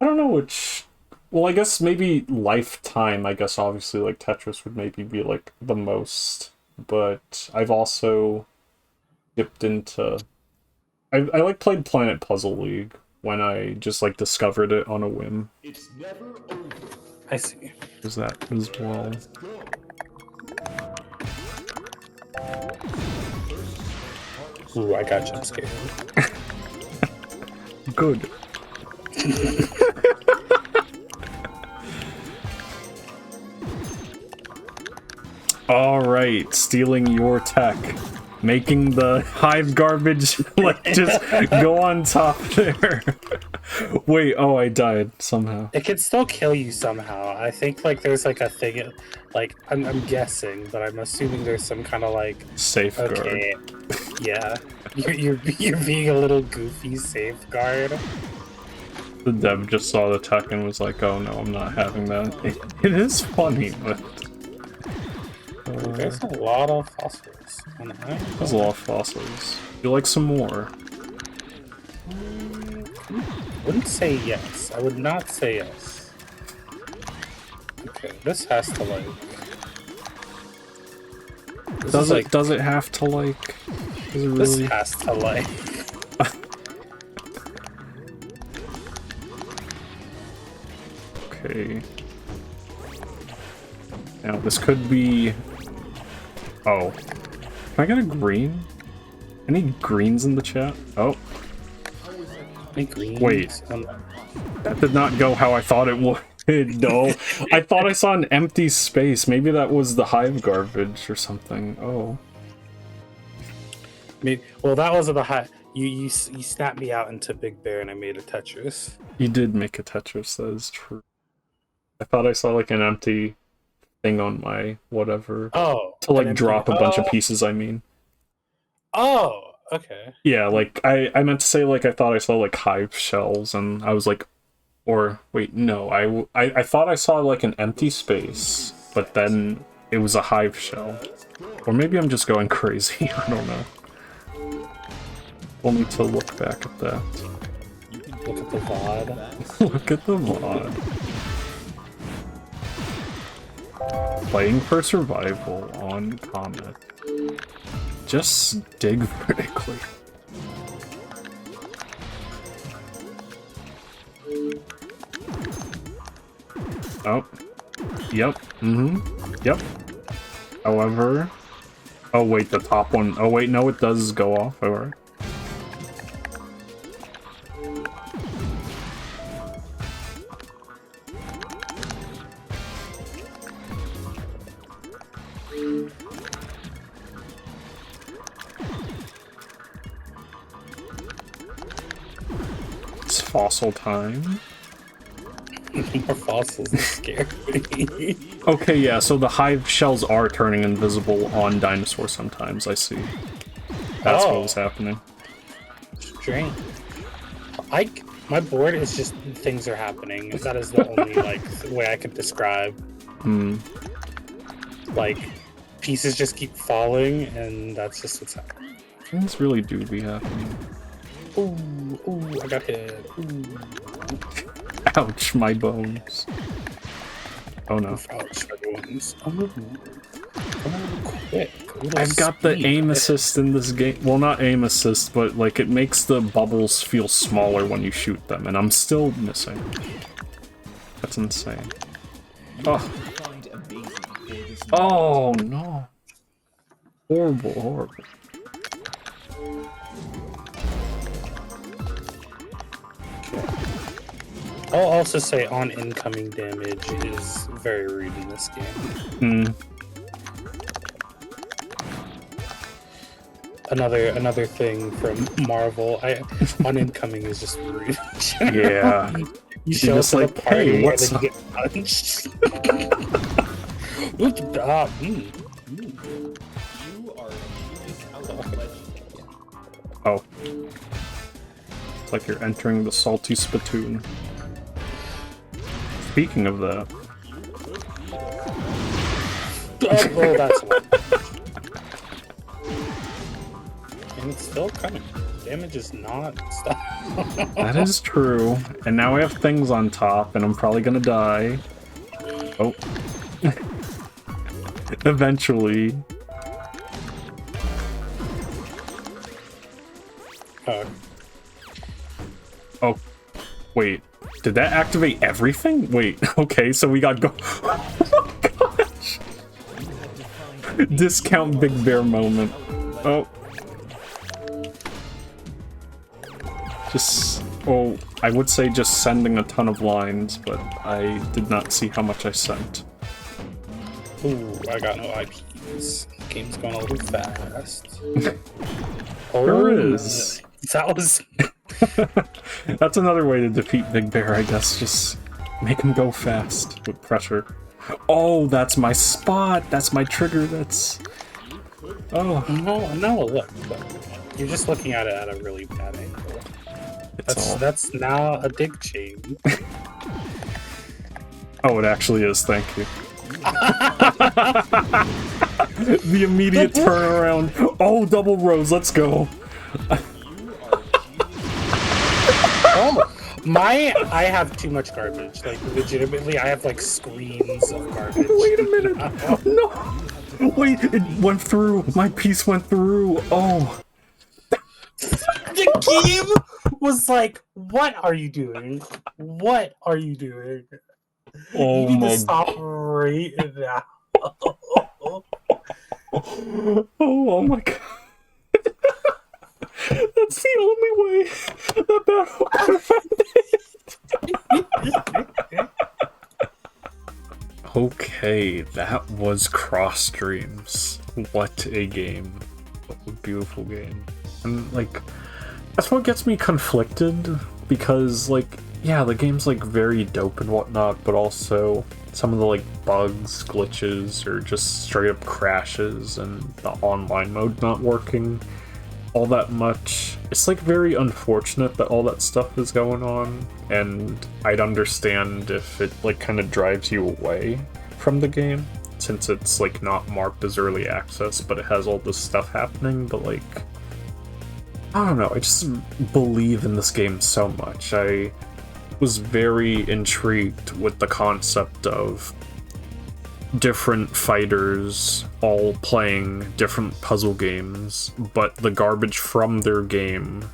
I don't know which... Well, I guess maybe Lifetime, I guess obviously like Tetris would maybe be like the most. But I've also dipped into... I like played Planet Puzzle League when I just like discovered it on a whim. It's never over. I see. There's that as well. Let's go. Ooh, I got jump scared. Good. Alright, stealing your tech. Making the hive garbage, like, just go on top there. Wait, oh, I died somehow. It can still kill you somehow. I think, like, there's, like, a thing, like, I'm guessing, but I'm assuming there's some kind of, like... Safeguard. Okay, yeah. You're being a little goofy safeguard. The dev just saw the tech and was like, oh no, I'm not having that. It is funny, but... There's a lot of phosphorus. There's a lot of fossils. You like some more? Wouldn't say yes. I would not say yes. Okay, this has to like. Does it have to like? Does it really? This has to like. Okay. Now this could be. Oh. Can I get a green? Any greens in the chat? Oh. Any greens? Wait. That did not go how I thought it would. No. I thought I saw an empty space. Maybe that was the hive garbage or something. Oh. Well, that wasn't the hive. You snapped me out into Big Bear and I made a Tetris. You did make a Tetris, that is true. I thought I saw like an empty thing on my whatever. Oh. To like drop a bunch of pieces, I mean. Oh, okay. Yeah, like I meant to say like I thought I saw like hive shells and I was like, or wait, no, I thought I saw like an empty space, but then it was a hive shell. Or maybe I'm just going crazy, I don't know. We'll need to look back at that. Look at the VOD. Look at the VOD. Playing for survival on Comet. Just dig vertically. Oh. Yep. Yep. However... Oh wait, the top one. Oh wait, no, it does go off. Alright. It's fossil time. More fossils scare me. Okay, yeah, so the hive shells are turning invisible on dinosaurs sometimes, I see. That's what was happening. Strange. My board is just things are happening. That is the only like way I could describe. Like pieces just keep falling, and that's just what's happening. Things really do be happening. Ooh, I got hit. Ooh. Ouch, my bones. Oh no. Ouch, my bones. Oh, quick. I've got the aim assist in this game. Well, not aim assist, but like it makes the bubbles feel smaller when you shoot them, and I'm still missing. That's insane. Oh. Oh no. Horrible, horrible. I'll also say on incoming damage is very rude in this game. another thing from Marvel. On incoming is just rude. Yeah. You show just up like, to the party hey, what's and then you get punched. You are a out of legend. Oh. It's like you're entering the salty spittoon. Speaking of that. Oh, that's one. And it's still coming. Damage is not stopping. That is true. And now I have things on top, and I'm probably gonna die. Oh. Eventually. Oh. Wait. Did that activate everything? Wait. Okay, so we got go. Oh, gosh. Discount Big Bear moment. Oh. Just, oh, I would say just sending a ton of lines, but I did not see how much I sent. Ooh, I got no IPs. Game's going a little fast. There is. That was... That's another way to defeat Big Bear, I guess. Just make him go fast with pressure. Oh, that's my spot. That's my trigger. That's... Oh. No, look. You're just looking at it at a really bad angle. That's now a dig chain. Oh, it actually is. Thank you. The immediate turnaround. Oh, double rows. Let's go. I have too much garbage. Like, legitimately, I have, like, screens of garbage. Wait a minute. No. Wait, it went through. My piece went through. Oh. The game was like, what are you doing? What are you doing? Oh, you need my... to stop right now. Oh my god. That's the only way that battle could have ended. Okay, that was Xross Dreams. What a game. What a beautiful game. And, like, that's what gets me conflicted, because, like, yeah, the game's, like, very dope and whatnot, but also some of the, like, bugs, glitches, or just straight-up crashes, and the online mode not working all that much. It's, like, very unfortunate that all that stuff is going on, and I'd understand if it, like, kind of drives you away from the game, since it's, like, not marked as early access, but it has all this stuff happening, but, like, I don't know, I just believe in this game so much. I was very intrigued with the concept of different fighters all playing different puzzle games, but the garbage from their game,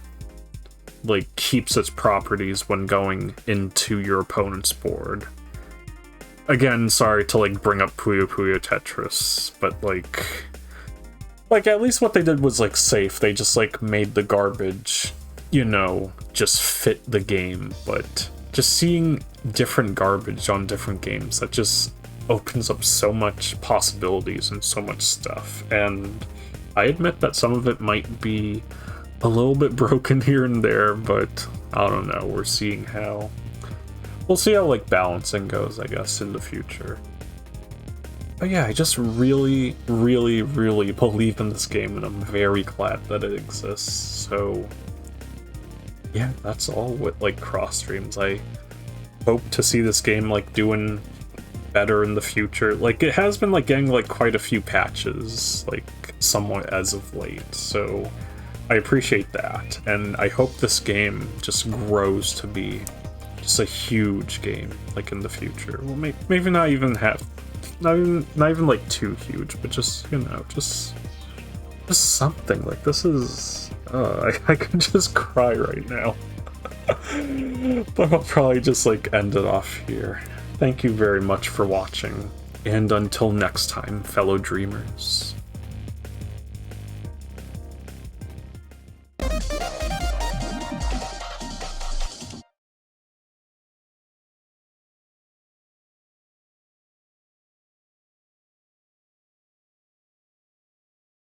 like, keeps its properties when going into your opponent's board. Again, sorry to, like, bring up Puyo Puyo Tetris, but, like, at least what they did was, like, safe. They just, like, made the garbage, you know, just fit the game, but just seeing different garbage on different games, that just opens up so much possibilities and so much stuff. And I admit that some of it might be a little bit broken here and there, but I don't know, we'll see how, like, balancing goes, I guess, in the future. But yeah, I just really, really, really believe in this game, and I'm very glad that it exists. So yeah, that's all with, like, Xross Dreams. I hope to see this game, like, doing better in the future. Like, it has been, like, getting, like, quite a few patches, like, somewhat as of late, so I appreciate that, and I hope this game just grows to be just a huge game, like, in the future. Well, maybe not even like too huge, but just, you know, just something. Like, this is I could just cry right now. But I'll probably just, like, end it off here. Thank you very much for watching, and until next time, fellow dreamers.